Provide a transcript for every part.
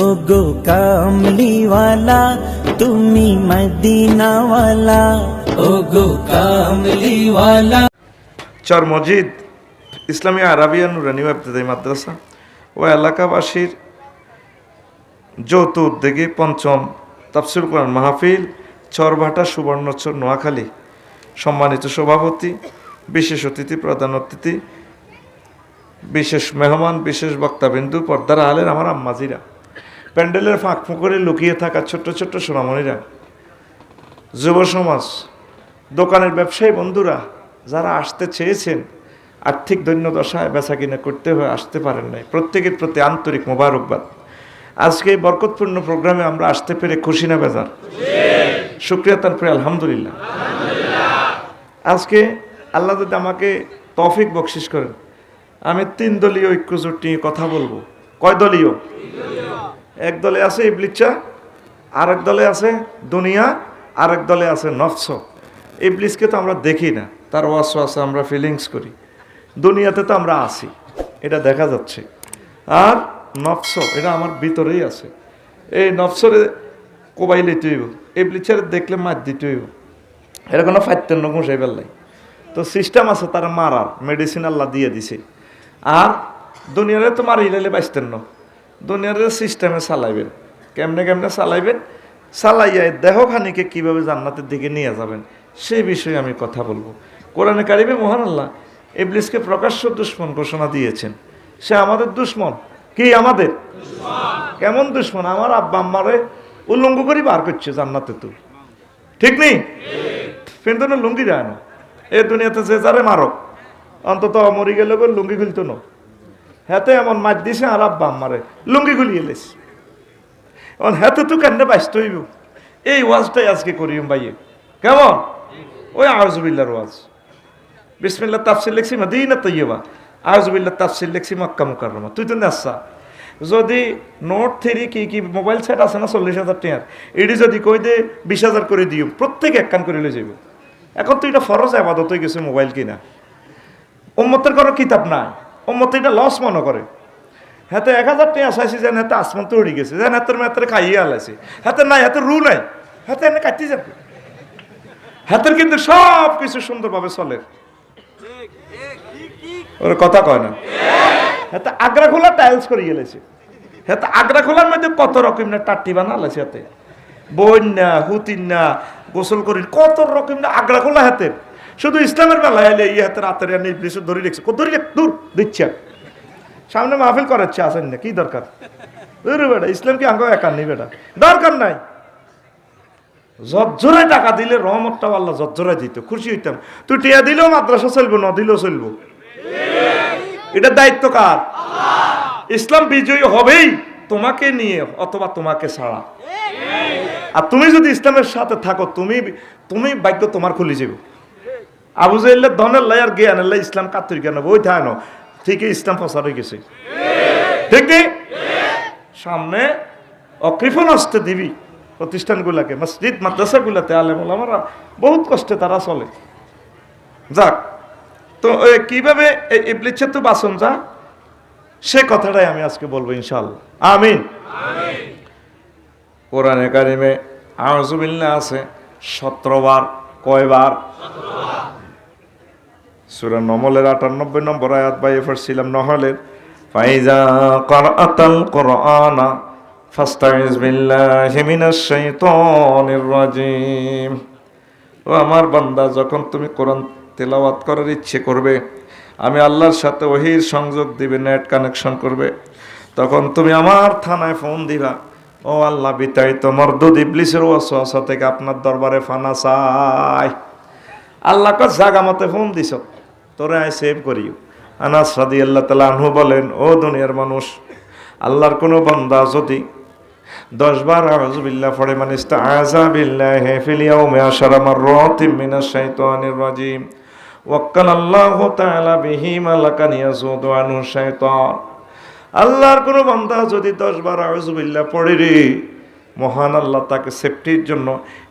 ওগো কামলিওয়ালা তুমি মদিনাওয়ালা, ওগো কামলিওয়ালা। চর মসজিদ ইসলামী আরাবিয়া নুরানি ইবতেদায়ী মাদ্রাসা ও এলাকাবাসীর যৌথ উদ্যোগে পঞ্চম তাফসীর কোরআন মাহফিল চরভাটা সুবর্ণচর নোয়াখালী। সম্মানিত সভাপতি, বিশেষ অতিথি, প্রধান অতিথি, বিশেষ মেহমান, বিশেষ বক্তাবিন্দু, পর্দার আলের আমার আম্মাজিরা, প্যান্ডেলের ফাঁক ফুঁকরে লুকিয়ে থাকা ছোট্ট ছোট্ট সোনামণিরা, যুব সমাজ, দোকানের ব্যবসায়ী বন্ধুরা যারা আসতে চেয়েছেন, আর্থিক দৈন্যদশায় বেচা কিনা করতে হয়ে আসতে পারেন নাই, প্রত্যেকের প্রতি আন্তরিক মোবারকবাদ। আজকে এই বরকতপূর্ণ প্রোগ্রামে আমরা আসতে পেরে খুশি না বেজার? শুকরিয়া তারপরে আলহামদুলিল্লাহ। আজকে আল্লাহ যদি আমাকে তৌফিক বকশিশ করেন, আমি 3 দলীয় ঐক্যজোট নিয়ে কথা বলবো। কয় দলীয়? এক দলে আছে ইবলিচ্চা, আরেক দলে আছে দুনিয়া, আরেক দলে আছে নফস। ইবলিসকে তো আমরা দেখি না, তার ওয়াসওয়াসা আমরা ফিলিংস করি। দুনিয়াতে তো আমরা আছি, এটা দেখা যাচ্ছে। আর নফস, এটা আমার ভিতরেই আছে। এই নফসরে কোবাই লইতে হইব, ইবলিচ্চারে দেখলে মার দিতে হইব। এটা কোনো ফাইতেন ঘুষাই পেলাই তো সিস্টেম আছে, তারা মারার মেডিসিন আল্লাহ দিয়ে দিছে। আর দুনিয়ারে তো মারি লাইলে বাঁচতেন না, দুনিয়ারে সিস্টেমে চালাইবেন। কেমনে কেমনে চালাইবেন, চালাইয়া দেহখানিকে কিভাবে জান্নাতের দিকে নিয়ে যাবেন, সেই বিষয়ে আমি কথা বলবো। কোরআনে কারিমে মহান আল্লাহ ইবলিসকে প্রকাশ্য দুশ্মন ঘোষণা দিয়েছেন। সে আমাদের দুশ্মন। কি আমাদের? কেমন দুশ্মন? আমার আব্বা আম্মারে উল্লঙ্ঘ করে বার করছে জান্নাতে। তো ঠিক নেই, কিন্তু না লুঙ্গি যায় না। এই দুনিয়াতে যে যারে মারক, অন্তত মরি গেলে লুঙ্গি খুলতো না। হাতে এমন মাছ দিছে আর আব্বা আম্মারে লুঙ্গি খুলিয়ে লেছে। এখন হাতে তো কেন বাঁচতে হইব। এই ওয়াজটাই আজকে করিম ভাইয়ে। কেমন? ওই আউযুবিল্লাহর ওয়াজ। বিসমিল্লাহ তাফসীর লিখছি মদিনা তৈয়বা, আউযুবিল্লাহ তাফসীর লিখছি মক্কা মুকাররমা। তুই তো নেসা যদি নোট 3 কি মোবাইল সেট আছে না 40,000 টাকার, এটি যদি কই দে 20,000 করে দিও, প্রত্যেক এক কান করে লয়ে যাইব। এখন তো এটা ফরজ ইবাদত হয়ে গেছে মোবাইল কিনা। উম্মতের কোনো কিতাব নাই, উম্মত এটা লস মনে করে। হাতে 1,000 টাকা চাইছি, যেন হাতে আসমান তো উড়ে গেছে, যেন হাতের মেয়ের খাইয়ে আলাইছে। হাতে নাই, হাতে রু নাই, হাতে এনে কাটতে যাবে। হাতের কিন্তু সব কিছু সুন্দরভাবে চলে, ওর কথা কয় না। হাতে আগ্রা খোলা টাইলস করে গেলেছে। হাতে আগ্রা খোলার মধ্যে কত রকম না টাট্টি বানালেছে। হাতে বন্যা হুতিন্না গোসল করি কত রকম না আগ্রা খোলা হাতের। শুধু ইসলামের বেলা এলে এই হাতের হাতের ধরে রেখেছে, ধরে দূর দিচ্ছে, সামনে মাহফিল করাচ্ছে, আসেন না, কি দরকার? বেটা ইসলাম কি আঙ্গ একা নেই, বেটা দরকার নাই। জজ্জরায় টাকা দিলে রহমতটা আল্লাহ জজ্জরায় দিত, খুশি হইতাম। তুই টিয়া দিলেও মাদ্রাসা চলবো, না দিলেও চলবো। এটা দায়িত্ব কার? ইসলাম বিজয়ী হবেই তোমাকে নিয়ে অথবা তোমাকে ছাড়া। আর তুমি যদি ইসলামের সাথে থাকো, তুমি ভাগ্য তোমার খুলে যাবে। আবু জাহেলের ধনের লাই আর জ্ঞানের লাই ইসলাম কাতুর জ্ঞান ওই থাকে না, ঠিকই ইসলাম প্রচার হয়ে গেছে। ঠিক নেই? সামনে অকৃপণ আসতে দিবি প্রতিষ্ঠানগুলাকে, মসজিদ মাদ্রাসাগুলাতে আলেম ওলামারা বহুত কষ্টে তারা চলে। যাক, তো কিভাবে ইবলিস তো বাঁচন যা, সে কথাটাই আমি আজকে বলবো ইনশাআল্লাহ। আমিন। কোরআনে কারিমে আউযুবিল্লাহ আছে 17 বার। কয়বার? সূরা নমলের 98 নম্বর আয়াত বাইয়ে পড়ছিলাম। নহলের ফাইজা ক্রাআতাল কুরআনা ফাস্তাইজ বিল্লাহি মিনাশ শাইতানির রাজিম। ও আমার বান্দা, যখন তুমি কোরআন তেলাওয়াত করার ইচ্ছে করবে, আমি আল্লাহর সাথে ওহীর সংযোগ দিবে, নেট কানেকশন করবে, তখন তুমি আমার থানায় ফোন দিবা, ও আল্লাহ বিতাড়িত মরদুদ ইবলিসের ওয়াসওয়াসা থেকে আপনার দরবারে ফানা চাই। আল্লাহ কা জাগা মতে ফোন দিছ, তোরে আই সেভ করিও। আনাস রাদিয়াল্লাহু তাআলা আনহু বলেন, ও দুনিয়ার মানুষ, আল্লাহর কোন বান্দা যদি 10 বার আউযুবিল্লাহ পড়ে, মানে ইস্তাআযা বিল্লাহি ফিল ইয়াউমি 10 মাররাতিন মিনাশ শাইতানির রাজিম, ওয়াক্কালাল্লাহু তাআলা বিহি মালাকান ইয়াসুদু আনহু শাইতান। আল্লাহর কোন বান্দা যদি 10 বার আউযুবিল্লাহ পড়ে রে, মহান আল্লাহ তাকে সেফটির জন্য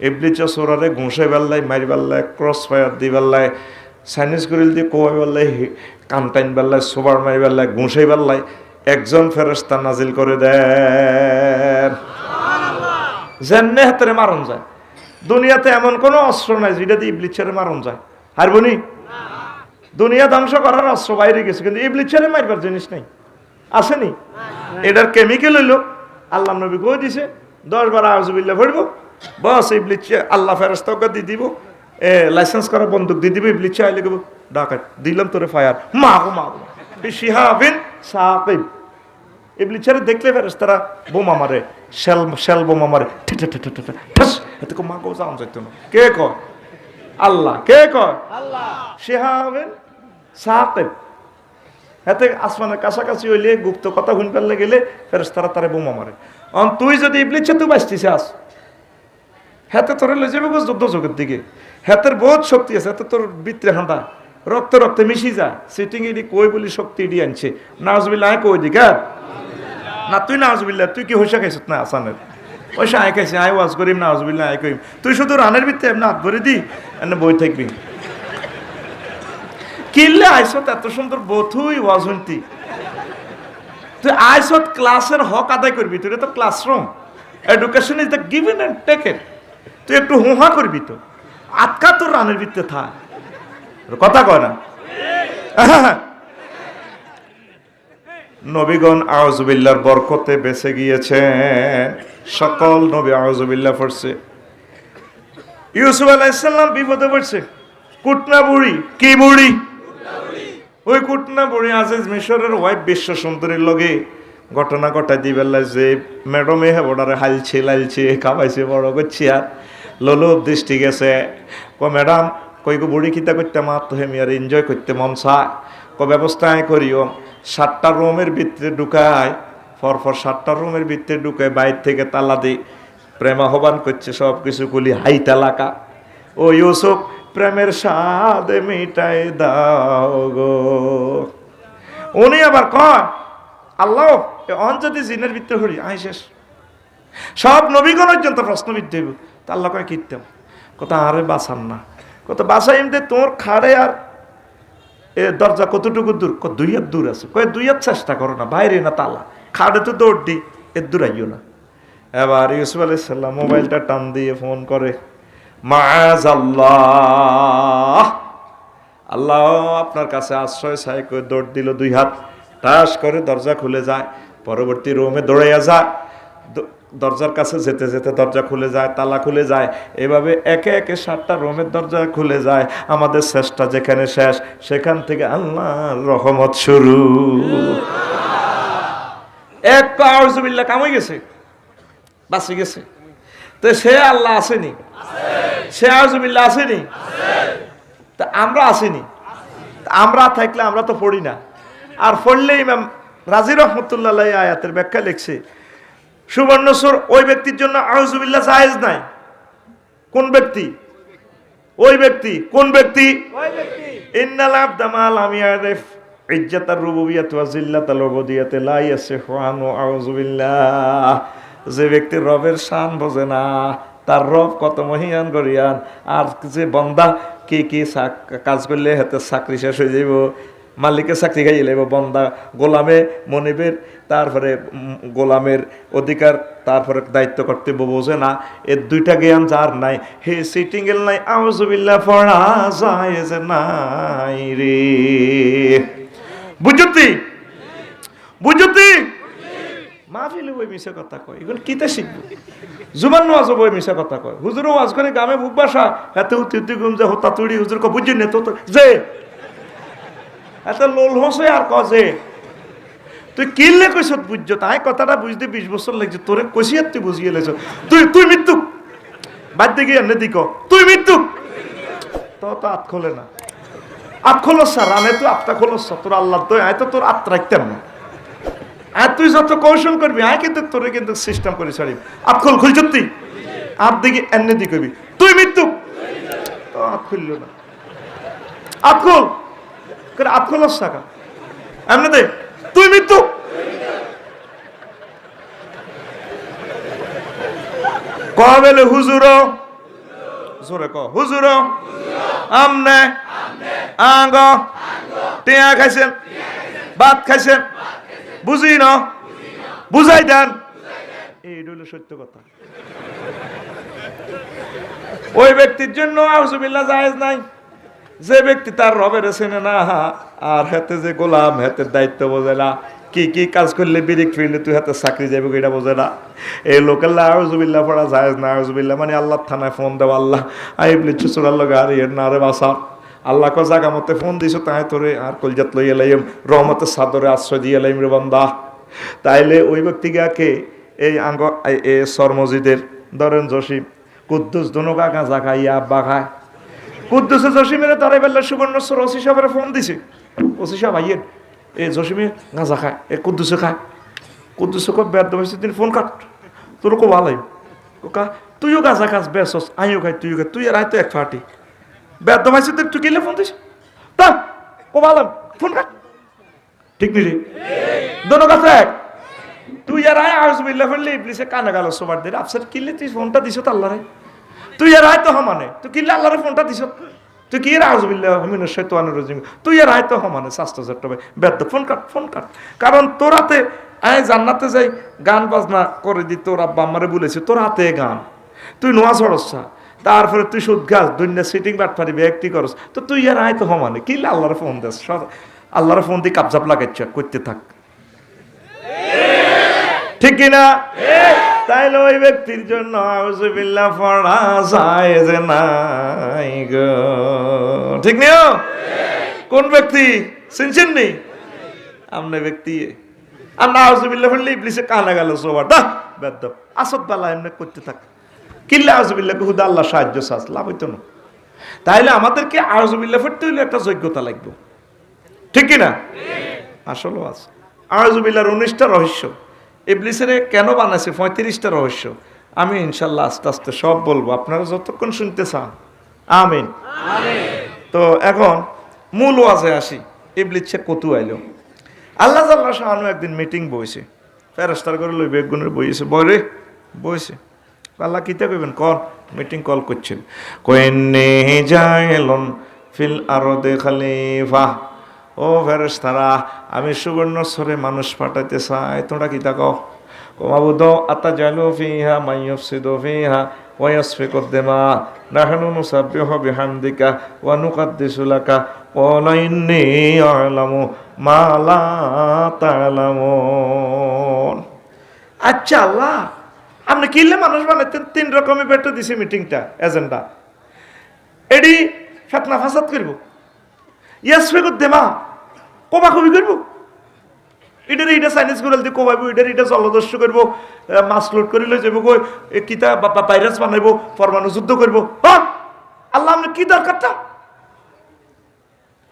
ইবলিস সূরারে ঘুষাই বেল্লাই, মারি বেল্লাই, ক্রস ফায়ার দি বেল্লাই, সাইনিস গরিল দিয়ে কোয়াই বেল্লাই, কানটাইন বেল্লাই, সোবার মারি বেল্লাই, ঘুষাই বেল্লাই একজন ফেরেশতা নাজিল করে দেয়। জেনে হাতের মারণ যায়। দুনিয়াতে এমন কোনো অস্ত্র নাই যেটা দিয়ে ইবলিসের মারণ যায়। হারবনি? দুনিয়া ধ্বংস করার অস্ত্র বাইরে গেছে, কিন্তু ইবলিসের মারবার জিনিস নাই, আসেনি? এটার কেমিক্যাল হইলো আল্লাহ নবী কই দিছে 10 বার আউযুবিল্লাহ পড়বো, বস ইবলিস আল্লাহ ফেরেশতাকে দিয়ে দিব, লাইসেন্স করা বন্দুক দিয়ে দিব, ইবলিস আইলে গো ডাকাত দিলাম তোরে ফায়ার, মাগো মাগো বিশিহাবিন সাকিব। ইবলিসের দেখলে ফেরেশতারা বোমা মারে, শেল বোমা মারে, ঠাস এত কো মাগো যাও যাইতো না। কে কয়? আল্লাহ। কে কয়? আল্লাহ। শিহাবিন সাকিব। হাতে আসমানের কাছাকাছি হইলে গুপ্ত কথা শুন পেলে গেলে ফেরেশতারা তারে বোমা মারে। তুই যদি ইবলিসে তুই বাঁচতিস আস, হাতে তোরে লই যাবে যুদ্ধ জগতের দিকে, হাতের বহুত শক্তি আছে, হাতে তোর ভিতরে হাঁদা রক্ত রক্তে মিশি যায়। সিটিং এডি কই বলি শক্তি এডি আনছে। নাউজুবিল্লাহ কই দিক না, তুই নাউজুবিল্লাহ তুই কি হইসা খাইছত না আসানের পয়সা আয় খাইছে, আয় ওয়াজ করিম নাউজুবিল্লাহ আয় করিম, তুই শুধু রানের ভিতরে এমনি হাত ভরে দি এনে বই থাকবি। কিনলে আইসত এত সুন্দর বথুই ওয়াজ শুনতি, তুই আইসত ক্লাসের হক আদায় করবি, তুই তো classroom, education is the given and taken, তুই একটু হুহা করবি তো, আটকা তোর রানের ভিতরে থাক, কথা কয় না? নবীগণ আউযুবিল্লাহর বরকতে বেঁচে গিয়েছেন, সকল নবী আউযুবিল্লাহ পড়ছে। ইউসুফ আলাইহিস সালাম বিপদে পড়ছে, কুটনা বুড়ি, কি বুড়ি? ওই কুটনা বুড়ি আজিজ মিশরের ওয়াইফ বিশ্ব সুন্দরীর লগে ঘটনা ঘটাই দিবেলা যে ম্যাডামে বর্ডারে হালছে লাইলছে খাওয়াইছে বড় করছি, আর লোলুপ দৃষ্টি গেছে। ম্যাডাম কই গো বুড়ি খিতা করতে মা তো হেমি আর এনজয় করতে মন চায়, ব্যবস্থায় করিও 7টা রুমের ভিতরে ঢুকায়, পরপর 7টা রুমের ভিতরে ঢুকায়, বাইর থেকে তালা দিই, প্রেম আহ্বান করছে, সব কিছু গুলি হাই তালাকা। ও ইউসুফ প্রেমের স্বাদ মিটাই দাও গো। উনি আবার কয় আল্লাহ অন যদি জিনের ভিতরে হরি আই শেষ, সব নবীগণ পর্যন্ত প্রশ্নবিদ্ধ হইব। তা আল্লাহ কয় কীর্তাম কথা আরে বাঁচান না, কত বাসাইম দে তোর খাড়ে আর এ দরজা কতটুকু দূর? 2 হাত দূর আছে। কয়ে 2 হাত চেষ্টা করো না, বাইরে না তালা, খাড়ে তো দৌড় দি, এর দূর আইও না। এবার ইউসুফ আলাইহিস সালাম মোবাইলটা টান দিয়ে ফোন করে, মাআযাল্লাহ, আল্লাহ আপনার কাছে আশ্রয় চাই, কই দৌড় দিল 2 হাত, টাস করে দরজা খুলে যায়, পরবর্তী রুমে দৌড়াইয়া যায়, দরজার কাছে যেতে যেতে দরজা খুলে যায়, তালা খুলে যায়, এভাবে একে একে 7টা রুমের দরজা খুলে যায়। আমাদের চেষ্টা যেখানে শেষ, সেখান থেকে আল্লাহর রহমত শুরু। এক আউযুবিল্লাহ কাম হয়ে গেছে, বাঁচে গেছে। তো সে আল্লাহ আসেনি, সে আউযুবিল্লাহ আসেনি, তা আমরা আসেনি। আমরা থাকলে আমরা তো পড়ি না, আর পড়লে ইমাম রাজি রহমতুল্লাহ আয়াতের ব্যাখ্যা লিখছে, সুবর্ণসুর ওই ব্যক্তির জন্য আউযুবিল্লাহ জায়েজ নাই। কোন ব্যক্তি? ওই ব্যক্তি। কোন ব্যক্তি? ওই ব্যক্তি। ইন্নাল আবদা মা লাম ইয়ারিফ ইজ্জাতার রুবুবিয়্যাত ওয়া জিল্লাতাল উবুদিয়্যাত লা ইয়াসিহু আনহু আউযুবিল্লাহ। যে ব্যক্তি রবের শান বোঝে না, তার রব কত মহিয়ান গরিয়ান, আর যে বন্দা কি কি কাজ করলে হাতে চাকরি শেষ হয়ে যাইব, মালিকের চাকরি খাইয়ে লাগবে, বন্দা গোলামে মনিবের, তারপরে গোলামের অধিকার, তারপরে দায়িত্ব কর্তব্য বোঝে না, এর 2টা জ্ঞান যার নাই, হে সিটিং এর নাই আউযুবিল্লাহ পড়া যায় যে নাই রে। বুঝতি? বুঝতি? মাহফিলে বই মিশা কথা কয়, এগুলো কিতে শিখবো? জুবান ওয়াজ বই মিশা কথা কয়, হুজুরও ওয়াজ করে গামে বুক বাসা, হাতে উত্তি গুম যে হতা তুড়ি হুজুর কো বুঝি নে তো যে এত লোল হোসে আর কজে তুই কিনলে কইস বুঝছো, তাই কথাটা বুঝতে 20 বছর লাগছে, তোরে কইছি আর তুই বুঝিয়ে লেছ, তুই মৃত্যু বাদ দিকে এনে দিক, তুই মৃত্যু তো আত খোলে না, আত খোলস স্যার, আমি তো আত্মা খোলস তোর আল্লাহ তো আয় তো তোর আত্মা রাখতাম না, আর তুই যত কৌশল করবি আয় কিন্তু তোরে কিন্তু সিস্টেম করে ছাড়ি, আত খোল খুলছ তুই আত দিকে এনে দি কবি তুই মৃত্যু তো আত খুলল না, আত খোল করে আত খোলস টাকা এমনি দে তুই মৃত্যু, কবেলে হুজুর জোরে ক হুজুর আমনে আঙ্গ টিয়া খাইছেন ভাত খাইছেন বুঝি না বুঝাই দেন, এইটা হলো সত্য কথা। ওই ব্যক্তির জন্য আউযুবিল্লাহ জায়েজ নাই যে ব্যক্তি তার রবের চেনে না, আর হাতে যে গোলাম, হাতের দায়িত্ব বোঝে না, কি কি কাজ করলে বিরিক ফিরলে তুই হাতে চাকরি যাবে এটা বোঝে না, এই লোকের আউযুবিল্লাহ পড়া জায়েজ না। আউযুবিল্লাহ মানে আল্লাহ থানায় ফোন দেওয়া, আল্লাহ আইবলিস চুরার লগে আর এর না রে বাসা, আল্লাহ কো জাগা মতে ফোন দিছো তাই তোরে আর কলজাত লইয়া লাইম, রহমতের সাদরে আশ্রয় দিয়ে লাইম রে বান্দা। তাইলে ওই ব্যক্তিগাকে এই আঙ্গ এ সর মসজিদের ধরেন জসিম কুদ্দুস দোনোগা গাঁজা খাইয়া আব্বা খায়, কুদ্দুসে জসিমের তারাই বেলা সুবর্ণস্বর ওসি সাহেবের ফোন দিছে, ওসি সাহেব আইয়েন এ জসিমে গাঁজা খায়, এ কুদ্দুসে খায়, কুদ্দুসে কো বেদ হয়েছে তিনি ফোন কাট, তোর কো ভালাই কা তুইও গাঁজা খাস বেসস, আইও খাই তুইও খাই, তুই আর আয় তো এক ফাটি বেদ হয়েছে তুই কিলে ফোন দিস তা কো ভালাম ফোন কাট, ঠিক নি রে দোনো কাছে এক, তুই আর আয় আউযুবিল্লাহ বললি ইবলিসে কানে গালো সবার দিন আফসার কিলে তুই ফোনটা দিছ তো আল্লাহরে, তুই আর আয় তো হমানে, তুই কিলে আল্লাহরে ফোনটা দিছ, তুই কি আউযুবিল্লাহ মিনাশ শাইতানির রাজিম, তুই আর আয় তো হমানে শাস্ত্র চট্টবে বেদ ফোন কাট ফোন কাট। কারণ তোর হাতে আয় জান্নাতে যাই গান বাজনা করে দি, তোর আব্বা আমারে বলেছে তোর হাতে গান, তুই নোয়া ছড়সা, তারপরে তুই সুদ গাছ দুনিয়া সিটিং বাট পারি ব্যক্তি করস, তো তুই আর আয় তো হমানে কিলে আল্লাহরে ফোন দেস, আল্লাহরে ফোন দিয়ে কাবজাপ লাগাইছ করতে থাক, ঠিক কিনা? তাইলে ওই ব্যক্তির জন্য আউযুবিল্লাহ পড়া জায়েজ নাই গো, ঠিক নিও। কোন ব্যক্তি শুনছেন নি? আমনে ব্যক্তি আমরা আউযুবিল্লাহ পড়লে ইবলিসে কানা গেল সবার দা বেদব আসদ বালা এমনি করতে থাক, কিল্লা আউযুবিল্লাহ হুদা আল্লাহ সাহায্য চাস লাভ হইতো না। তাইলে আমাদেরকে আউযুবিল্লাহ পড়তে হইলে একটা যোগ্যতা লাগবে, ঠিক কিনা? আসলে আছে আউযুবিল্লাহর 19টা রহস্য, ইবলিসের কেন বানাইছে 35টা রহস্য, আমি ইনশাল্লাহ আস্তে আস্তে সব বলবো, আপনারা যতক্ষণ শুনতে চান। আমিন। তো এখন মূল ওয়াজে আসি, ইবলিসে কতু আইলো। আল্লাহ জাল্লাহ শাআনু একদিন মিটিং বইছে, ফেরেশতার করে লই বেগুনের বইছে, বইরে বইছে, আল্লাহ কিতা কইবেন কল, মিটিং কল করছেন, কইন্নি জাইলুন ফিল আরদি খলিফা, ও ফেরেশতারা আমি সুবর্ণস্বরে মানুষ পাঠাইতে চাই, তোমরা কি তাকো মাবুদ আতাজালু ফিহা মাইয়ুফসিদু ফিহা ওয়া ইয়াসফিকু দিমা নাহনু নুসাব্বিহু বিহামদিকা ওয়া নুকাদ্দিসু লাকা ওয়া ইন্নী আ'লামু মা লা তা'লামুন। আচ্ছা আল্লাহ আপনি কিলে মানুষ বানাইতেন, 3 রকমের বেটো দিছে মিটিংটা এজেন্ডা, এডি ফিতনা ফাসাদ করব, ইয়াসফিকু দিমা কবা কবি করবো, এটার এটা চাইনিজ গুলো দিয়ে কবাইবো, এটার এটা জলদস্যু করবো, মাছ লোড করে লই যাবো, কিতা ভাইরাস বানাইবো, পরমাণু যুদ্ধ করবো, হ্যাঁ আল্লাহ আপনি কি দরকারটা।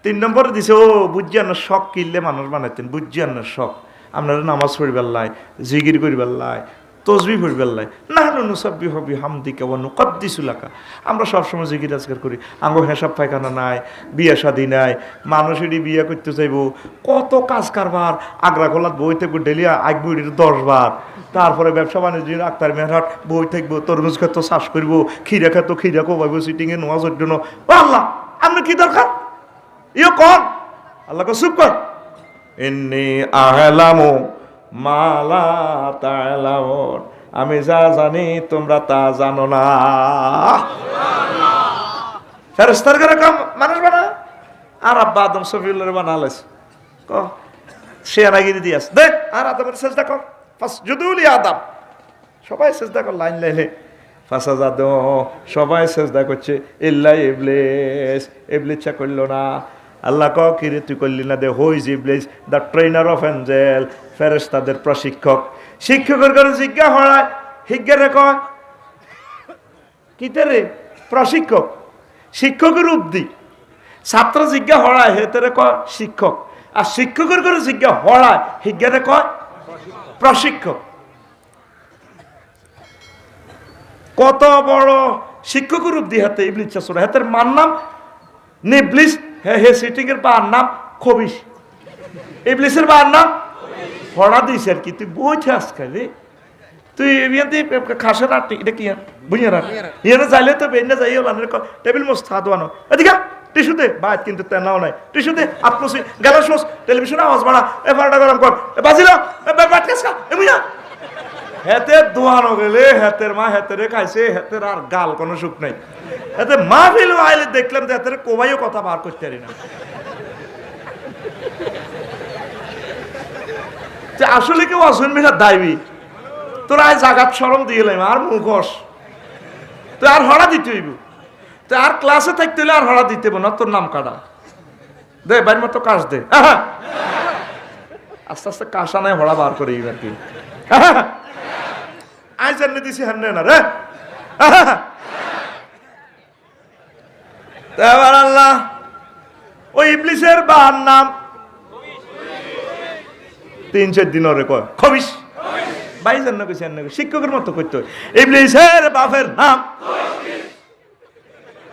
3 নম্বরে দিছে ও বুঝিয়ান শখ কিনলে মানুষ বানাইতেন, বুঝিয়ান শখ আপনারা নামাজ পড়িবার লাই, জিকির করিবার লাই, তসবিহ পড়িবার লাই, নাহনু নুসাব্বিহু বিহামদিকা ওয়া নুকাদ্দিসু লাকা, আমরা সবসময় জিকির আজকার করি, আঙ্গ হিসাব পায়খানা নাই, বিয়া শাদী নাই, মানুষ এটি বিয়া করতে চাইবো, কত কাজ কারবার, আগ্রা গোলাত বই থাকবো ডেলি আঁকবো 10 বার, তারপরে ব্যবসা বাণিজ্য আক্তার মেহরাট বই থাকবো, তরমুজ খেত চাষ করবো, খিরা খেত খিরা কোবাইবো, সিটিংয়ে নোয়াজের জন্য, আল্লাহ আপনি কি দরকার ইয়ে কন, আল্লাহ চুপ কর, ইন্নী আ'লামু মা লা তা'লামুন, আমি যা জানি তোমরা তা জানো না। ফেরেশতার করে কাম মানুষ বানা, আর আব্বা আদম সফিউল্লাহ বানালাইছে, ক সে আনাগিরি দিয়াস দেখ আর আদমের সেজদা কর, ফাসজুদু লি আদম, সবাই সেজদা কর লাইন লাইনে, ফাসাজাদু সবাই সেজদা করছে, ইল্লা ইবলিস, ইবলিস চা করল না। আল্লাহ ক কিরে তুই করলি না, দে হইজ ইবলিস দ্য ট্রেনার অফ এঞ্জেল, ফেরেশতাদের প্রশিক্ষক, শিক্ষকের করে জিজ্ঞা হড়ায় হিজ্ঞারে কয় কিতে রে প্রশিক্ষক, শিক্ষকের উব্দি, ছাত্র জিজ্ঞা হড়ায় হেতেরে কয় শিক্ষক, আর শিক্ষকের করে জিজ্ঞা হড়ায় হিজ্ঞারে কয় প্রশিক্ষক। কত বড় শিক্ষকের উব্দি হাতে ইবলিস চাষরা, হাতের মার নাম নিবলিস, হে সিটিং এর বার নাম খবিস, ইবলিসের বার নাম হড়া দিস আর কি, তুই বইছে আজকাল রে, তুই খাসের আট এটা কি বুঝে না ইয়ে যাইলে তো বেনে যাই টেবিল মোস থাদোয়ানো এদিকে টিস্যুতে বাদ কিন্তু তেনাও নাই, টিস্যুতে আপনি গেল সোস টেলিভিশনে আওয়াজ বাড়া, এ ফাড়াটা গরম কর, এ বাজিল বাটকাস খা এমনি না হেতে দোয়ানো গেলে হেতের মা হেতেরে খাইছে, হেতের আর গাল কোনো সুখ নাই। হেতে মা ফিলু আইলে দেখলাম যে হেতের কোবাইও কথা বার করতে পারি না। আসলে কেউ আসুন মিলা দাইবি তোর আয় জাগাত সরম দিয়ে আর মুখস তুই আর হড়া দিতে হইব, তুই আর ক্লাসে থাকতে হইলে আর হড়া দিতে না, তোর নাম কাটা দে বাড়ির মতো কাশ দে। আস্তে আস্তে কাশা নাই হড়া বার করে আর কি। আই জানি দিছি হান্নে না রে। এবার আল্লাহ ওই ইবলিসের বাবার নাম 3-4 দিন ওরে কয় খবিস ভাই জান্ন কইছে আন্নে শিক্ষকের মতো কইতো ইবলিসের বাপের নাম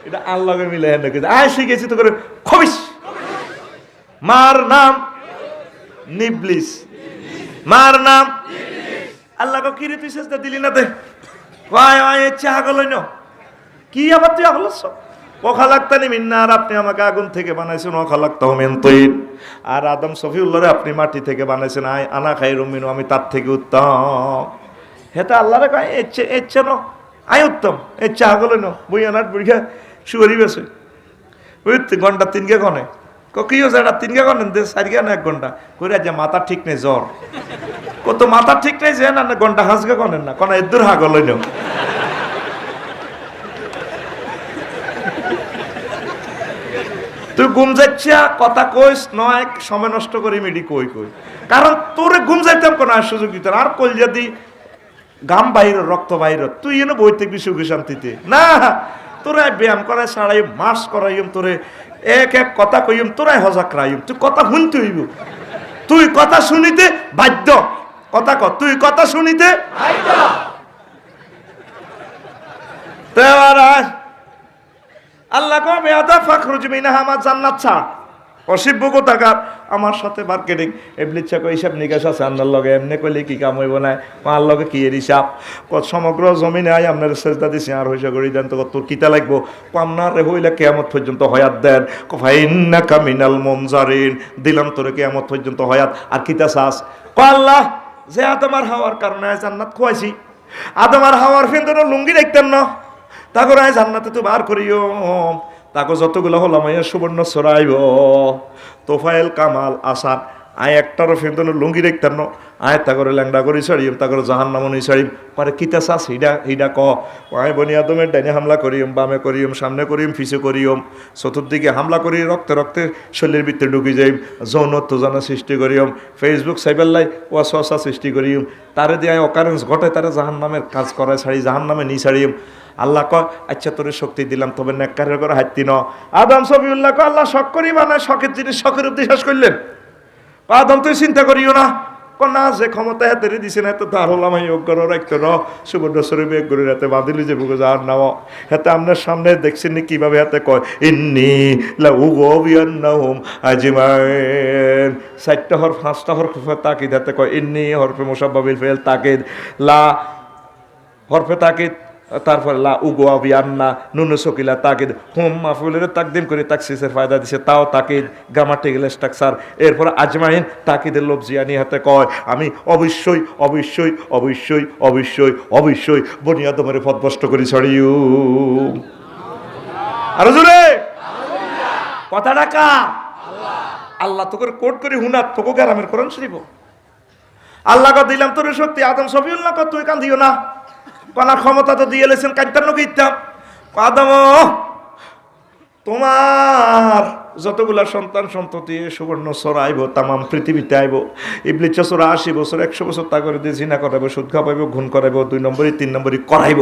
এটা আল্লাহকে মিলে হেন কইছে আয় শিখেছি তো করে খবিস। মার নাম নিবলিস, মার নাম আল্লাহ কো কি রে তুই সেজদা দিলি না দে ওয়াই ওয়াই ইচ্ছা আগল হইনো কি আবার তুই আগলছ ও খালাক্তানি মিন্নার আপনি আমাকে আগুন থেকে বানাইছেন, ও খালাক্তাহু মিন তিন আর আদম সফিউল্লাহরে আপনি মাটি থেকে বানাইছেন, আয় আনা খায়রুম মিনহু আমি তার থেকে উত্তম। হেতা আল্লাহরে কয় ইচ্ছে ন আয় উত্তম ইচ্ছা আগল হইনো বই আনার বুড়িয়া শুয়ারি বেছে ওই ঘন্টা 3 কে গনে কি হয়েছে এটা 3 কে গনেন দে 4 কে না 1 ঘন্টা কইরা যে মাথা ঠিক নেই জ্বর কত মাথা ঠিক নেই যে না ঘন্টা হাজকে গনেন না কোন এদুর হাগল হইনো। তুই ঘুম যাচ্ছিয়া কথা কইস নয় সময় নষ্ট করি মিডি কই কই কারণ তোরে ঘুম যাইতাম কোন আর সুযোগ দিত আর কল যদি গাম বাইর রক্ত বাইর তুই এনে বই থেকে সুখী শান্তিতে না তোরা ব্যায়াম করাই সারাই মাস করাইম তোরে এক এক কথা কইম তোরাই হজা করাইম তুই কথা শুনতে হইব, তুই কথা শুনিতে বাধ্য, কথা ক তুই কথা শুনিতে বাধ্য। আল্লাহ কো বেয়াদা ফাখরুজ মিনহা আমার জান্নাত ছাড় অসিব্য কোথাকার আমার সাথে মার্কেটিং এবলিচ্ছা কই হিসাব নিকাশ আছে আল্লাহর লগে এমনি কইলে কি কাম হইব না আমার লগে কি এর হিসাব কত সমগ্র জমিনে আই আপনার সেজদা দিছি আর হইসা করি দেন তো তোর কিতা লাগবো আপনার হইলে কিয়ামত পর্যন্ত হয়াত দেন ফাইন্নাকা মিনাল মুনজারিন দিলাম তোরে কিয়ামত পর্যন্ত হয়াত আর কিতা চাস ক আল্লাহ যে আদম আর হাওয়ার কারণে জান্নাত খুয়াইছি আদম আর হাওয়ার ফেন্দন লুঙ্গি দেখতেন না তারপর আয় জান্নাতে তো বার করিও তাকে যতগুলো হলাম সুবর্ণ ছড়াইব তোফায়েল কামাল আসান আয় একটারও ফেন্দনের লুঙ্গি দেখতেন না আয় তাকরে ল্যাংডা করি ছাড়িম তাকরে জাহান নামনি ছাড়িম পরে কিতা চাস হিডা ক আয় বনি আদমের ডাইনে হামলা করিম বামে করিম সামনে করিম পিছে করিম চতুর্দিকে হামলা করি রক্তে রক্তে শরীরের ভিতরে ঢুকি যাইম যৌনত্বজনা সৃষ্টি করিম ফেসবুক সাইবাল্লাই ওয়াসওয়াসা সৃষ্টি করিম তারে দিয়ে অকারেন্স ঘটে তারে জাহান নামের কাজ করায় ছাড়ি জাহান নামে নি ছাড়িম। আল্লাহ কয় আচ্ছা তোরে শক্তি দিলাম তবে নেককারের করে হাঁটতি ন আদম সফিউল্লাহ কয় আল্লাহ শখ করি মানে শখের জিনিস শখের অব্দি শেষ করলেন আদম তুই চিন্তা করিও না না যে ক্ষমতা হাতে দিছে না তো তার হলাম অজ্ঞর রাখতো ন সুবর্ণ শরীফে এক গরির হাতে বাঁধিলি যে বুকে যাওয়ার নাও হাতে আপনার সামনে দেখছেন কিভাবে হাতে কয় ইন্নি লাউগবিয়ান্নাহুম আজমাইন 4টা হরফ 5টা হরফ তাকিদ হাতে কয় ইন্নি হরফে মুসাব্বাবিল ফেল তাকিদ লা হরফে তাকিদ তারপর লা উগওয়াবিয়ান্না নুনু সকিলা তাকিদ হুম মাফউলের তাকদিম করে তাকসিসের ফায়দা দিছে তাও তাকিদ গ্রামাটিক্যাল স্ট্রাকচার এরপর আজমাইন তাকিদের লফজিয়ানি হাতে কয় আমি অবশ্যই অবশ্যই অবশ্যই অবশ্যই অবশ্যই বনি আদমের পথভ্রষ্ট করি ছড়িও আর জোরে কথাটা কা আল্লাহ তোকে কোট করে হুনাত তোকে গ্রামের কোরআন শরীফ আল্লাহ কা দিলাম তোর শক্তি আদম সফিউল্লাহ কা তুই কান্দিও না কোনা ক্ষমতা তো দিয়ে লেছেন কাইতার লোক ইত্যাম আদম তোমার যতগুলা সন্তান সন্ততি সুবর্ণ সরাইব তামাম পৃথিবীতে আইব ইবলিস 80 বছর 100 বছর তা করে দিয়ে জিনা করাইব সুদ খাওয়াইব ঘুণ করাইব 2 নম্বরই 3 নম্বরই করাইব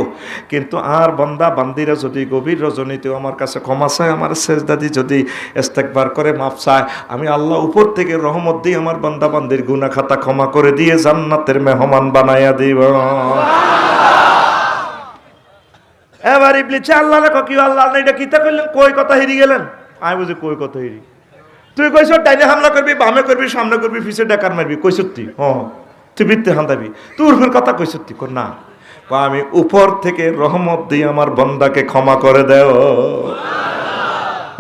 কিন্তু আর বান্দা বান্দিরা যদি গভীর রজনীতেও আমার কাছে ক্ষমা চায় আমার সেজদাদি যদি ইস্তেগফার করে মাফ চায় আমি আল্লাহ উপর থেকে রহমত দিয়ে আমার বান্দা বান্দির গুনাহ খাতা ক্ষমা করে দিয়ে জান্নাতের মেহমান বানায়া দিব। এবার ইবলিস আল্লাহ রাখো কি আল্লাহ এটা কিতা কইলেন কই কথা হেরি গেলেন আমি বুঝি কই কথা হেরি তুই কইছ ডাইনে হামলা করবি বামে করবি সামনে করবি পিছে ডাকার মারবি কইছ তুই তুই বৃত্তে হান্দাবি তোর ফের কথা কইছ তুই না আমি উপর থেকে রহমত দিয়ে আমার বান্দাকে ক্ষমা করে দেও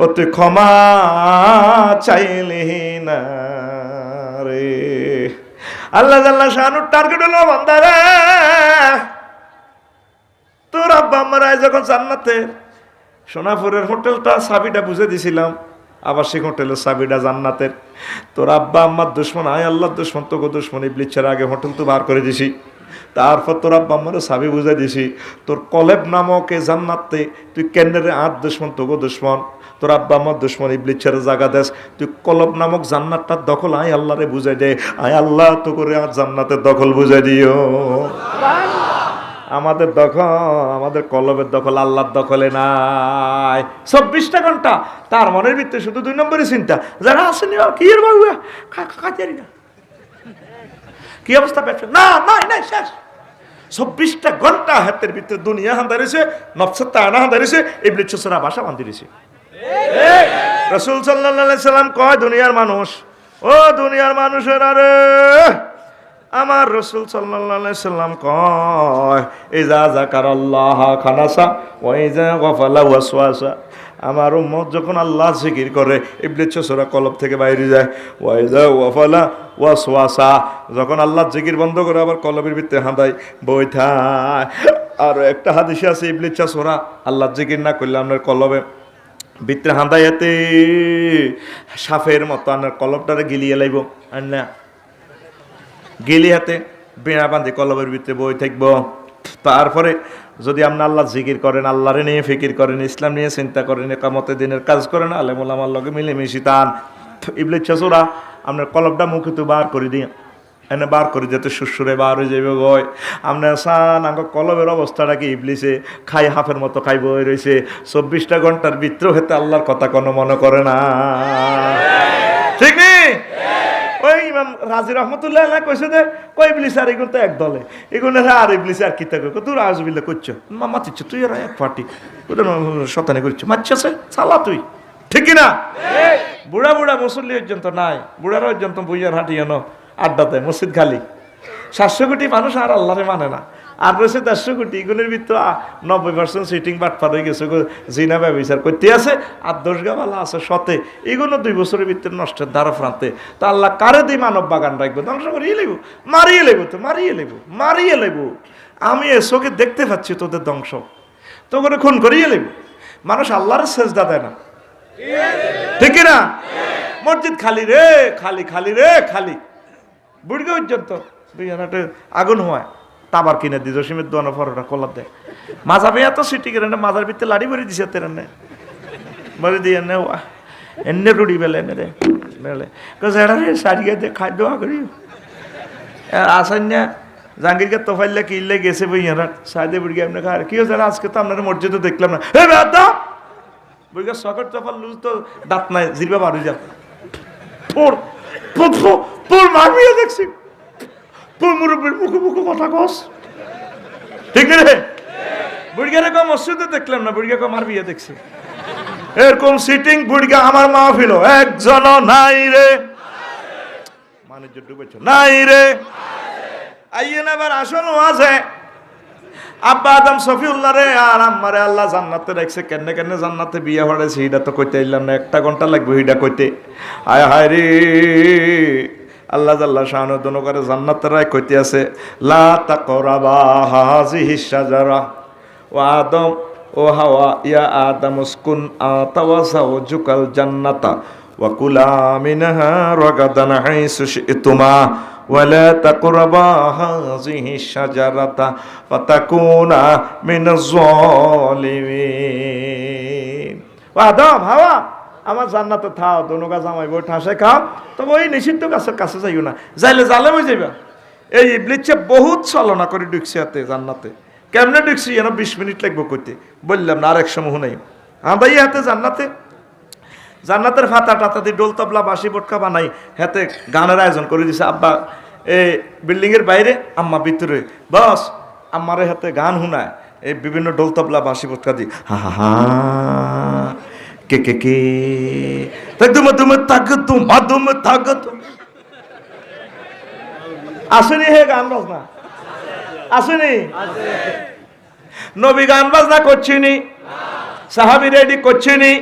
ও তুই ক্ষমা চাইলি না রে আল্লাহ জাল্লা শানুর টার্গেট হলো বান্দারে তোর আব্বা আম্মারা যখন জান্নাতে সোনাপুরের হোটেলটা চাবিটা বুঝে দিছিলাম আবাসিক হোটেলের চাবিটা জান্নাতের তোর আব্বা আম্মার দুশ্মন আয় আল্লাহর দুশ্মন তোকে দুশ্মন ইবলিসের আগে হোটেল তো বার করে দিছি তারপর তোর আব্বা আম্মার চাবি বুঝে দিছি তোর কলেব নামক এ জান্নাতে তুই কেন্দ্রে আট দুশ্মন তোকে দুশ্মন তোর আব্বা আমার দুশ্মন ইবলিসের জায়গা দেশ তুই কলব নামক জান্নাতটার দখল আয় আল্লাহরে বুঝাই দে আয় আল্লাহ তো করে আর জান্নাতের দখল বুঝাই দিও আমাদের দখল আমাদের কলবের দখল আল্লাহর দখলে নাই 24টা ঘন্টা তার মনের ভিতরে শুধু 2 নম্বরের চিন্তা যারা আসেনি কি এর বাবু কাজেরই না কি অবস্থা পেয়েছে না নাই নাই শেষ 24টা ঘন্টা হাতের ভিতরে দুনিয়া হাঁদারিছে নফসের তায়না হাঁদারিছে ইবলিস সারা ভাষা বান্ধিরিছে রাসূল সাল্লাল্লাহু আলাইহি সাল্লাম কয় দুনিয়ার মানুষ ও দুনিয়ার মানুষের আরে আমার রাসূল সাল্লাল্লাহু আলাইহি সাল্লাম কয় ইজা যাকারাল্লাহ খানাসা ওয়া ইজা গাফালা ওয়াসওয়াসা আমার উম্মত যখন আল্লাহ জিকির করে ইবলিস সূরা কলব থেকে বাইরে যায় ওয়া ইজা গাফালা ওয়াসওয়াসা যখন আল্লাহ জিকির বন্ধ করে আবার কলবের ভিতরে হাঁদায় বইথায় আর একটা হাদিসে আছে ইবলিস সূরা আল্লাহ জিকির না করলে আপনার কলবে ভিতরে হাঁদাইতে সাপের মতো আপনার কলবটারে গিলিয়ে লাইব আর না গেলি হাতে বেড়া বাঁধে কলবের ভিতরে বই থাকবো তারপরে যদি আপনি আল্লাহ জিকির করেন আল্লাহরে নিয়ে ফিকির করেন ইসলাম নিয়ে চিন্তা করেন একামতে দিনের কাজ করেন আলেমুল আমার লগে মিলেমিশি তান ইবলিস ছাসুরা আপনার কলবটা মুখে তো বার করে দিয়ে এনে বার করে যেতে সুসুরে বার হয়ে যাবে গয় আপনার সান আঙ্গ কলবের অবস্থাটা কি ইবলিসে খাই হাফের মতো খাই বই রয়েছে 24টা ঘন্টার ভিতর হতে আল্লাহর কথা কোনো মনে করে না ঠিক নেই ওই ইমাম রাজি রহমতুল্লাহ কইছে যে কই ইবলিস আর এগুলো তো এক দলে এগুলো আর ইবলিস আর কি থাকে তুই আউযুবিল্লাহ করছো মাতিচ্ছ তুই আর এক পার্টি ওটা শতানি করছো মারছে সালা তুই ঠিক না বুড়া বুড়া মুসল্লি পর্যন্ত নাই বুড়ারা পর্যন্ত বুঝার হাঁটিয়ানো আড্ডাতে মসজিদ খালি 700 কোটি মানুষ আর আল্লাহরে মানে না আর রয়েছে 150 কোটি এগুলোর ভিতরে 90% সিটিং বাটপার হয়ে গেছে জিনা ব্যবচার করতে আছে আর 10 গাওয়ালা আছে সতে এগুলো 2 বছরের ভিতরে নষ্টের দ্বারা প্রান্তে তা আল্লাহ কারে দিয়ে মানব বাগান রাখবো ধ্বংস করিয়ে লেবো মারিয়ে লেবো আমি এ চোখে দেখতে পাচ্ছি তোদের ধ্বংস তো করে খুন করিয়ে লেবো মানুষ আল্লাহর সেজদা দেয় না ঠিক না মসজিদ খালি রে খালি বুড়িকে পর্যন্ত আগুন হয় তাবার কিনে দি জসিমের দোয়ানো ফরোটা কলার দেয় মাজা পেয়ে এত সিটি করে মাজার ভিতরে লাড়ি ভরে দিছে তেরে ভরে দিয়ে এনে রুড়ি বেলে এনে রে বেলে সারিয়ে দিয়ে খাদ্য করি আসেন না জাহাঙ্গীরকে তোফাইলে কিনলে গেছে বইয়ারা সাইদে বুড়িকে আপনি খায় কি হচ্ছে আজকে তো আপনার মসজিদে দেখলাম না হে বেদা বুড়িকে সকেট চফার লুজ তো দাঁত নাই জিরবা বার হয়ে যাবে তোর মারবিয়ে দেখছি তোর মুরব্বীর মুখে কথা কস ঠিক রে বুড়িয়া রে মসজিদে দেখলাম না বুড়িয়া মারবিয়ে দেখছি এরকম সিটিং বুড়িয়া আমার মাহফিল একজন নাই রে মানুষ ডুবেছ নাই রে আইয়েন আবার আসল আছে আব্বা আদম সফিউল্লাহ রে আর আম্মারে আল্লাহ জান্নাতে রাখছে কেনে জান্নাতে বিয়ে হড়েছে এটা তো কইতে এলাম না 1 ঘন্টা লাগবে এটা কইতে আয় হায় রে আল্লাহ জাল্লা শাহানু দোনো করে জান্নাতে রায় কইতে আছে লা তাকরাবা হাযিহিশ শাজারা ওয়া আদম ও হাওয়া ইয়া আদম উসকুন আতাওয়াসাউজুকাল জান্নাতা ওয়া কুলা মিনহা রাগাদান হাইসু শিতুমা ওয়ালা তাকরাবা হাযিহিশ শাজারাতা ফাতাকুনা মিনাজ জালিমিন আদম হাওয়া আমার জান্নাতে থাও দোনো গাছ আমায় বই ঠাসে খাও তবে ওই নিষিদ্ধ গাছের কাছে যাইও না যাইলে জালে হয়ে যাইবা এই ইবলিসে বহুত ছলনা করে ঢুকছে হাতে জান্নাতে কেমনে ঢুকছি যেন 20 মিনিট লাগবে করতে বললাম না আর এক সময় নাই আদাই হাতে জান্নাতের ফাতা টাতা দিয়ে ডোল তবলা বাঁশি বটকা বানাই হাতে গানের আয়োজন করে দিছে আব্বা এই বিল্ডিং এর বাইরে আম্মা ভিতরে বস আম্মারে হাতে গান শুনায় এই বিভিন্ন ডোল তবলা বাঁশি বটকা দিয়ে হা হা হা কে আসেনি হে গান বাজনা আসেনি নবী গান বাজনা করছিনি সাহাবী রেডি করছিনি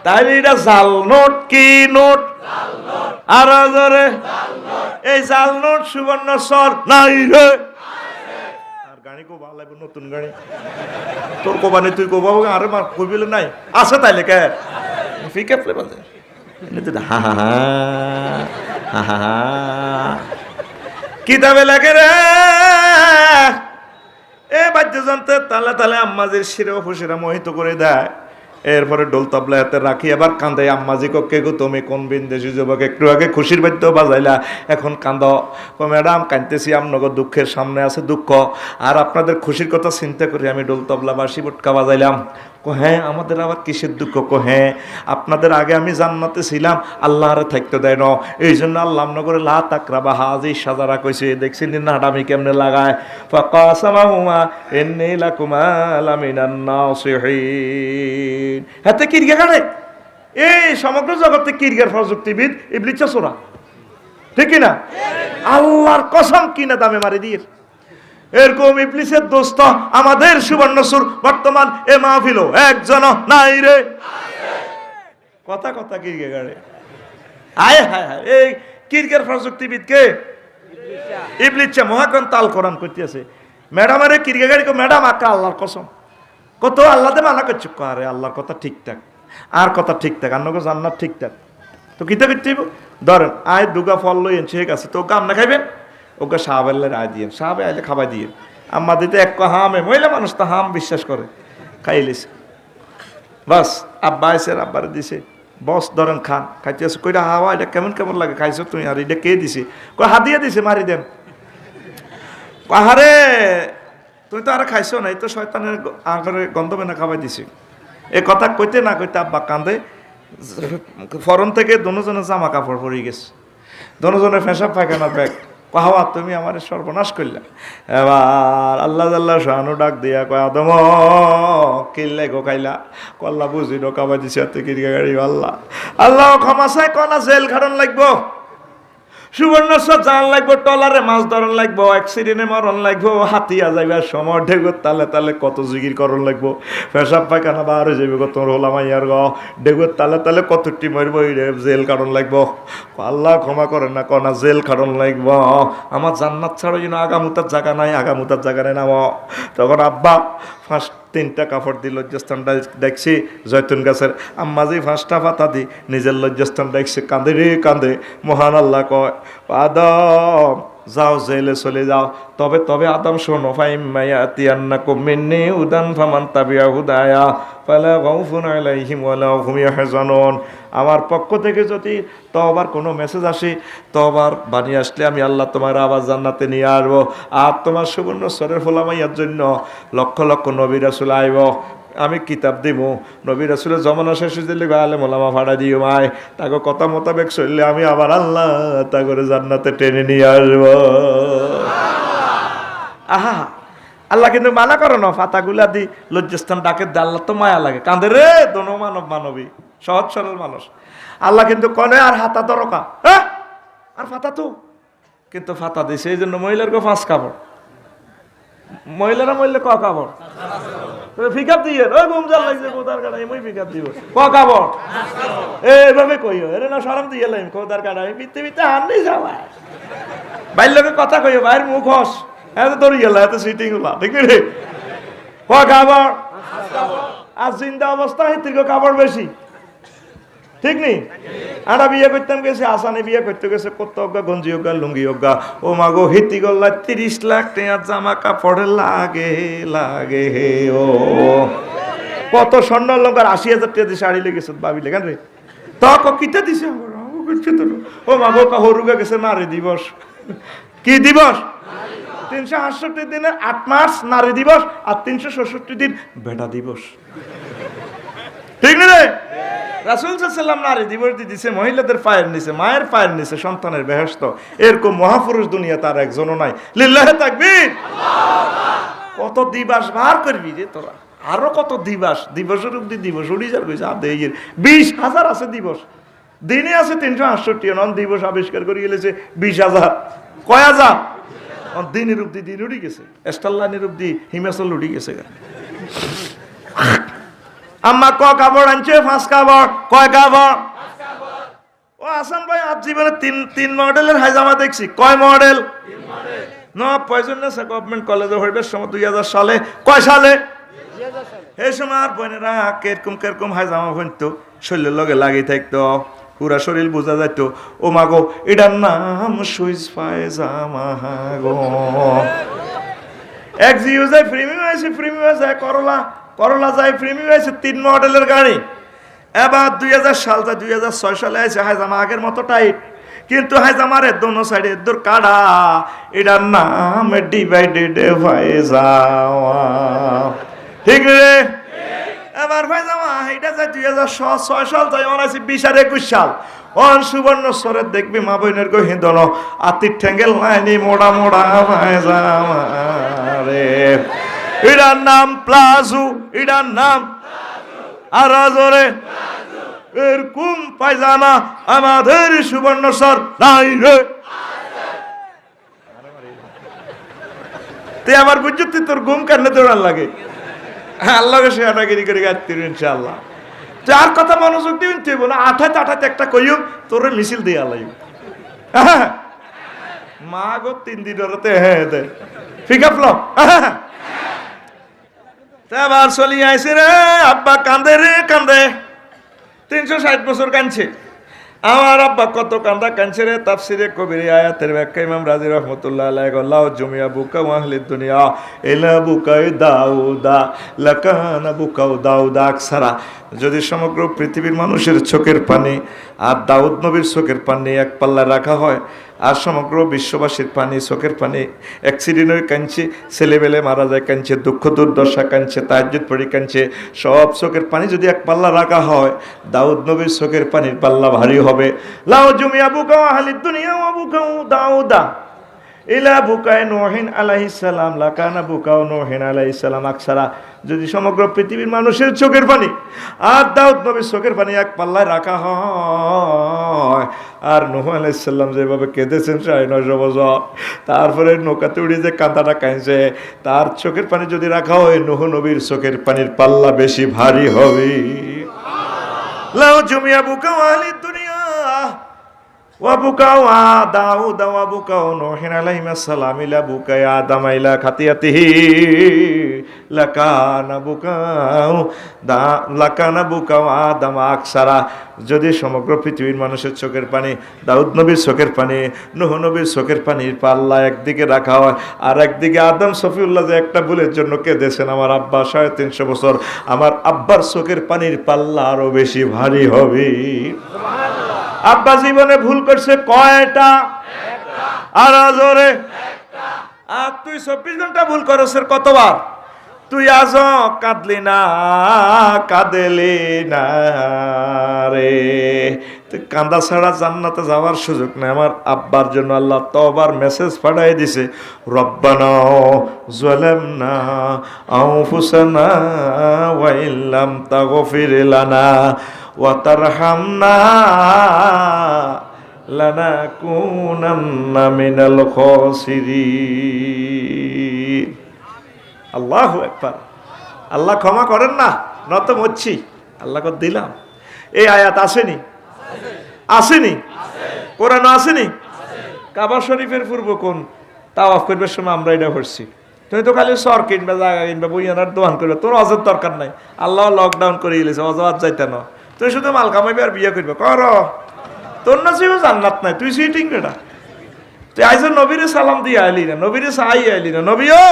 তাইলে এটা জাল নোট কি নোট আর জোরে এই জাল নোট সুবর্ণ স্বর নাই রে। আর গাড়ি কো ভালো লাগবে, নতুন গাড়ি তোর কোবানি তুই কোবাবো, আরে মার কইবিলে নাই আছে তাইলে কে ফিকে প্লে বাজে হা হা হা হা হা কিতাবে লাগে রে এ বাদ্যযন্ত্রে তালে তালে আম্মাজির শিরে ফুসিরা মোহিত করে দেয়। এরপরে ডোল তবলা হাতে রাখি আবার কান্দে, আম্মাজি কে গো তুমি কোন বিন্দেশি যুবক, একটু আগে খুশির বাদ্য বাজাইলা এখন কান্দ। ম্যাডাম কাঁদতেছি, আপনাদের দুঃখের সামনে আছে দুঃখ, আর আপনাদের খুশির কথা চিন্তা করি আমি ডোল তবলা বাঁশি বুটকা বাজাইলাম। হ্যাঁ আমাদের আবার কিসের দুঃখ? হ্যাঁ আপনাদের আগে আমি জান্নাতে ছিলাম, আল্লাহরে থাকতে দেয় না, এই জন্য আল্লাহ নগরে লা তাকরাবা হাজি সাজারা কইছে। দেখছিলেন না হাডামি কেমনে লাগায়, ফাকাসামাহুমা ইন্নী লাকুমা লামিনান নাসিহিন। হাতে কিরগা কাটে এই সমগ্র জগতে কিরগার প্রযুক্তিবিদ ইবলিস চোরা, ঠিক না? আল্লাহর কসম কিনা দামে মারি দিয়ে এরকম ইবলিসের দোস্ত আমাদের সুবর্ণসুর বর্তমান এ মাহফিল একজন নাই রে। কথা কথা কিরগে গাড়ে আয় হায় হায়, এই কিরগের প্রযুক্তিবিদ কে? ইবলিস মহাগ্রন্থ তাল কোরআন করতেছে। ম্যাডাম আরে কিরগে গাড়ি কো ম্যাডাম আকা আল্লাহর কসম কত আল্লাহ দে মানা করছো, আরে আল্লাহর কথা ঠিকঠাক আর কথা ঠিকঠাক আর নগো জান্নাত ঠিকঠাক তো কিতা করতে ধরেন আয় দুগা ফল লইয়েন ঠিক আছে, তো ওকে আপনি খাইবেন, ওকে সাহাবেল্লের আয় দিয়ে সাহাবে আইলে খাবাই দিয়ে আম্মা দিতে এক হামে মহিলা মানুষ তো হাম বিশ্বাস করে খাইলিস বাস। আব্বা আইসের আব্বারে দিছে, বস ধরেন খান, খাইতে আছে কইরা হাওয়া এটা কেমন কেমন লাগে খাইছো তুমি, আর এটা কে দিছে? কই হাদিয়া দিছে, মারি দেন। পাহাড়ে তুমি তো আর খাইছো না, এই তো শয়তানের আগে গন্ধ বেনা খাবাই দিছে। এ কথা কইতে না কইতে আব্বা কান্দে, ফরন থেকে দনোজনের জামা কাপড় পরে গেছে, দনোজনের পেশাব পায়খানার ব্যাগ। কাহা তুমি আমার সর্বনাশ করলা। এবার আল্লাহ আল্লাহ শাহানু ডাক দিয়া কয় আদম কিল্লে গো খাইলা, কল্লা বুঝি ঢোকাবা দিছে হাতে কিরগা গাড়ি। আল্লাহ আল্লাহ ক্ষমা চাই, কনা জেল খাটন লাগবো, সুবর্ণস্বর জান লাগবো, টলারে মাছ ধরন লাগবো, অ্যাক্সিডেন্টে মরণ লাগবো, হাতিয়া যাইবার সময় ঢেগুর তালে তালে কত জিগির করণ লাগবো, পেশাব পায়খানা বার হয়ে যাবে কত হোলামাইয়ার গ ঢেগুর তালে তালে কতটি মরবো, জেল কারণ লাগবো। আল্লাহ ক্ষমা করেন না, কনা জেল কারণ লাগবো, আমার জান্নাত ছাড়ো যেন আগামুতার জায়গা নাই, আগামুতার জায়গা নেই নাম। তখন আব্বা ফার্স্ট 3টা কাপড় দিয়ে লজ্জাস্থানটা দেখছি জয়তুন গাছের, আম্মা যে 5টা পাতা দি নিজের লজ্জাস্থান দেখছে, কাঁদে রে কাঁদে। মহান আল্লাহ কয় আদম যাও জেলে চলে যাও, তবে তবে আদম শোনো ফাইম্মায়াতিয়ান্নাকুম মিন্নি হুদান ফামান তাবিয়া হুদায়া ফালা গাউফুন আলাইহিম ওয়ালা হুম ইয়াহজানুন। আমার পক্ষ থেকে যদি তওবার কোনো মেসেজ আসে, তওবার বাণী আসলে আমি আল্লাহ তোমার আবার জান্নাতে নিয়ে আসবো, আর তোমার সুবর্ণস্বরের ফোলামাইয়ার জন্য লক্ষ লক্ষ নবী রাসূল আইব, আমি কিতাব দিব, নবী রাসূলের জমানা শেষ হয়ে দিলে আলেম ওলামা ভাড়া দিও মায়, তাকে কথা মোতাবেক চললে আমি আবার আল্লাহ তা করে জান্নাতে টেনে নিয়ে আসবো। আহা আল্লাহ কিন্তু মানা করো না, ফাতাগুলা দি লজ্জাস্থান ডাকে দে, আল্লাহ তো মায়া লাগে, কাঁদে রে দোনো মানব মানবী সহজ সরল মানুষ। আল্লাহ কিন্তু কনে আর হাতা দরকা আর ফাতা তো কিন্তু ফাতা দিছে, এই জন্য মহিলার 5 কাপড়, মহিলারা মহিলা ক কাপড় ফিকাপ দিয়ে ওই গুমজাল লাগছে কোদার কাটা আমি ফিকাপ দিব ক কাপড় এইভাবে কইও, এর না শরম দিয়ে লাইম কোদার কাটা আমি পৃথিবীতে হান্নি যাওয়া বাইর লোকে কথা কইও, বাইর মুখ হস এত দৌড়ি গেল এত সিটিং হলা, ঠিক রে? ক কাপড় আর জিন্দা অবস্থা হিতির কাপড় বেশি, ঠিক নেই? আমরা বিয়ে করতাম গেছে, আসানে বিয়ে করতে গেছে কত অজ্ঞা গঞ্জি অজ্ঞা লুঙ্গি অজ্ঞা, ও মাগো হিতি গল্লা 30 লাখ টাকা জামা কাপড় লাগে লাগে হে ও কত স্বর্ণ লঙ্কার 80,000 টাকা দিয়ে শাড়ি লেগেছে ভাবি লেখান রে, তক কিতা দিছে ও মাগো হরুগা গেছে নারী দিবস। কি দিবস? 368 দিনের 8 মার্চ নারী দিবস, আর 366 দিন বেটা দিবস, ঠিক না রে? রাসূল সাল্লাল্লাহু নারী দিবস দিছে মহিলাদের পায়ের নিচে, মায়ের পায়ের নিচে সন্তানের বেহেশত। এরকম মহাপুরুষ দুনিয়া তার একজনও নাই। লিল্লাহি তাকবীর। কত দিবস বার করবি রে তোরা, আরো কত দিবস, দিবসের অব্দি দিবস উড়ি যার কইছে আদে 20,000 আছে দিবস, দিনে আছে 368, নন দিবস আবিষ্কার করে গেলেছে 20,000, কয় হাজার দিনের অব্দি দিন উড়ি গেছে, স্টারলাইনের অব্দি হিমাচল উড়ি গেছে। আম্মা ক কাপড় আনছে? 5 কাপড়। কয় কাপড়? ও হাসান ভাই আজ জীবনে তিন মডেলের হাইজামা দেখছি। কয় মডেল? নবাব পয়জন্নেসা গভর্নমেন্ট কলেজে হইবার সময় 2000 সালে। কয় সালে? এই সময় আর বোনেরা কেরকম হাইজামা পরতো, শরীরের লগে লাগি থাকতো, পুরা শরীর বোঝা যাইত। ও মাগো, এটার নাম সুইস পায়জামা গো। এক্সিউ যায় প্রিমিয়াম আছে, প্রিমিয়াম যায় করলা যায় প্রিমিয়াম আছে, 3 মডেলের গাড়ি। এবার 2000 সাল যায়, 2006 সালে আছে হাইজামা আগের মতো টাইট, কিন্তু হাইজামার দোনো সাইডে দূর কাটা। এটার নাম ডিভাইডেড পায়জামা। ঠিক রে? এবার পায়জামা এটা যায় 2006 সাল যায়, অনাইছে 20 আর 21 সাল। সুবর্ণ স্বরে দেখবি মা বোনের গহিন্দন আতির ঠেঙ্গেল লাইনি মোড়া পায়জামা রে। এটার নাম প্লাজো, এটার নাম আর জোরে এরকম পায়জামা আমাদের সুবর্ণ স্বর নাই রে। তুই আমার বুঝছি তোর ঘুম কান্না দৌড়ার লাগে। আল্লাহকে সে আটাগিরি করে গাইতে ইনশাআল্লাহ। যার কথা মনোযোগ দিবেন তুই বলো আঠাতে একটা কইও তোর মিছিল দিয়ে আলাই। মা গো 3 দিন ওরতে হ্যাঁ দে ঠিক আপলো। এবার চলি আইসি রে, আব্বা কান্দে রে কান্দে, 360 বছর কাঁদছে আমার আব্বা। কত কাঁদছে রে। তাফসিরে কবির আয়াতের ব্যাখ্যা ইমাম রাজি রহমতুল্লাহ আলাইহি আল্লাহ জুমিয়া বুকা ওয়াহলিদ দুনিয়া ইলা বুকাই দাউদা লাকানা বুকাউ দাউদা আকসারা। যদি সমগ্র পৃথিবীর মানুষের চোখের পানি আর দাউদ নবীর চোখের পানি এক পাল্লায় রাখা হয়, আর সমগ্র বিশ্ববাসীর পানি চোখের পানি অ্যাক্সিডেন্ট হয়ে কাঁদছে, ছেলেবেলে মারা যায় কাঁদছে, দুঃখ দুর্দশা কাঁদছে, তাহাজ্জুদ পড়ে কাঁদছে, সব চোখের পানি যদি এক পাল্লা রাখা হয়, দাউদ নবীর চোখের পানির পাল্লা ভারী হবে। লাউ জুমিয়া বুকাউ আহলিদ দুনিয়া ওয়া বুকাউ দাউদা ইলা বুকায় নূহিন আলাইহিস সালাম লাকানা বুকাউ নূহিন আলাইহিস সালাম আকসারা। যদি সমগ্র পৃথিবীর মানুষের চোখের পানি আর দাউদ নবীর চোখের পানি এক পাল্লায় রাখা হয়, আর নূহ আলাইহিস সালাম যেভাবে কেঁদেছেন 950 বছর, তারপরে নৌকাতে উড়ে যে কাঁদাটা কাঁদছে, তার চোখের পানি যদি রাখা হয়, নূহ নবীর চোখের পানির পাল্লা বেশি ভারী হবে। লাউ জুমিয়া বুকাউ আহলিদ দুনিয়া ওয়া বুকাউ দাউদ ওয়া বুকাউ নূহিন আলাইহিস সালাম ইলা বুকাই আদম ইলা খাতিয়াতিহি লাকানা বুকাউ আদম আকসারা। যদি সমগ্র পৃথিবীর মানুষের চোখের পানি দাউদ নবীর চোখের পানি নূহ নবীর চোখের পানির পাল্লা একদিকে রাখা হয়, আর একদিকে আদম সফিউল্লাহ যে একটা ভুলের জন্য কেঁদেছেন আমার আব্বা 350 বছর, আমার আব্বার চোখের পানির পাল্লা আরো বেশি ভারী হবে। আব্বা জীবনে ভুল করছে কয়টা? আর জোরে। আর তুই 24 ঘন্টা ভুল করছিস কতবার? তুই আজ কাঁদলি না, কাঁদেলি না রে। তুই কান্দা ছাড়া জান্নাতে যাওয়ার সুযোগ নেই। আমার আব্বার জন্য আল্লাহ তওবার মেসেজ পাঠাই দিছে, রব্বানা যালামনা আনফুসানা ওয়া ইল্লাম তাগফির লানা ওয়া তারহামনা লানাকুনান্না মিনাল খাসিরিন। আল্লাহু আকবার। আল্লাহ ক্ষমা করেন না, নত মরছি আল্লাহকে দিলাম। এই আয়াত আসেনি? আসেনি? কোরআন আসেনি? কাবা শরীফের পূর্ব কোন তাওয়াফ করবার সময় আমরা এটা করছি। তুমি তো খালি সর কিনবা, জায়গা কিনবা, বইয়ানার দোকান করবে, তোর অজের দরকার নাই। আল্লাহ লকডাউন করে গেছে, অজবাদ যাইতে না। তুই শুধু মাল কামাইবি আর বিয়ে করবে, কর। তোর না ছিল জান্নাত নাই, তুই সিটিং বেটা। তুই আইজ নবীরে সালাম দিয়ে আইলি না, নবীরে সাহাই আইলি না। নবীও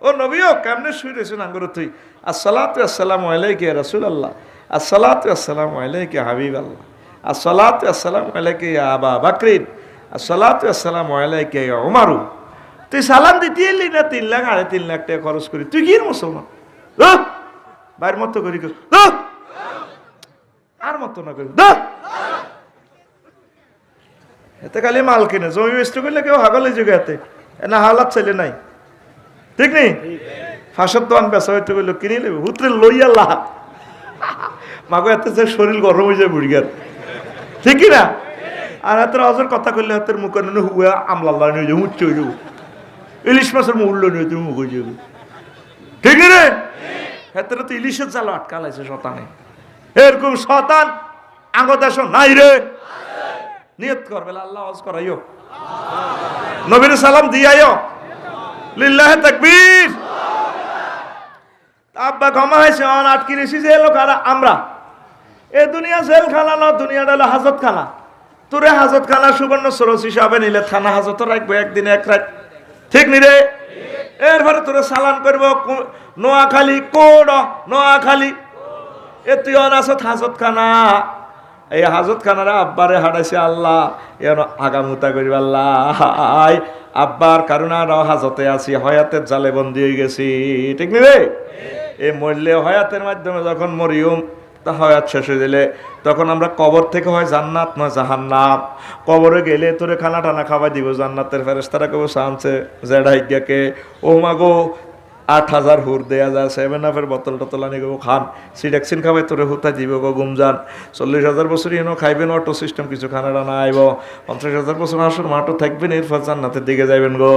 ও নবীও কেমনে শুই রয়েছেন আঙ্গুর তুই? আসসালাতু আসসালামু আলাইকা ইয়া রাসূলুল্লাহ, আসসালাতু আসসালামু আলাইকা ইয়া হাবিবাল্লাহ, আসসালাতু আসসালামু আলাইকা ইয়া আবা বকরিন, আসসালাতু আসসালামু আলাইকা ইয়া উমারু। তুই সালাম দিতে এলি না 3 লাখ 3.5 লাখ টাকা খরচ করি। তুই কি মুসলমান? বাইর মতো করি আর মতো না করি। এতে খালি মাল কিনে জমি বেস্ট করলে কেউ হাগলে যুগাতে না, হালাত ছেলে নাই। ঠিক নেই? ফাঁসের দোয়ান বেচা হইতে গেল কিনে নেবে, হুতরে লইয়া লাহ মাগো এত যে শরীর গরম হয়ে যায় বুড়িগার। ঠিক না? আর হাতের অজর কথা করলে হাতের মুখ হুয়া আমলাল্লাহ নিয়ে যাবো, উচ্চ হয়ে যাবো, ইলিশ মাছের মূল্য নিয়ে তুমি মুখ হয়ে যাবে। ঠিক রে? হাতের তো ইলিশের জাল আটকা লাইছে শতানে। এরকম শতান আঙ্গ দেশ নাই রে। নিয়ত করবে আল্লাহ হজ করাইও, নবীর সালাম দিয়াইও, লিল্লাহে তাকবীর। আব্বা ক্ষমা হয়েছে অন আটকি রেছি যে লোক আর আমরা এ দুনিয়া জেলখানা না, দুনিয়াটা হলো হাজতখানা। তোরে হাজতখানা সুবর্ণ সরস হিসাবে নিলে থানা হাজত রাখবো একদিন এক রাত, ঠিক নি রে? এরপরে তোরে চালান করবো নোয়াখালী, কোড নোয়াখালী, এ তুই অনাসত হাজতখানা। এই হাজতখানারে আব্বারে হারাইছে আল্লাহ, এর আগামুতা করিব আল্লাহ। আব্বার কারণে হাজতে আছি, হয়াতের জালে বন্দী হয়ে গেছি, ঠিক নি রে? এই মরলে হয়াতের মাধ্যমে যখন মরিয়ম তা হয়াত শেষ হয়ে দিলে তখন আমরা কবর থেকে হয় জান্নাত নয় জাহান্নাম। কবরে গেলে তোরে খানা টানা খাওয়াই দিব, জান্নাতের ফেরেশতারা কেউ সামছে জেডাইকে ও মাগো 8,000 হুর দেয়া যায়, 7 আপের বোতল টোতল আনি গো খান, সিডাক্সিন খাবাই তোরে হুতা দিব গো গুমজান। 40,000 বছর এনো খাইবেন, অটো সিস্টেম কিছু খানা টানা আইব, 50,000 বছর আসর মাঠও থাকবেন, এরপর জান্নাতের দিকে যাবেন গো।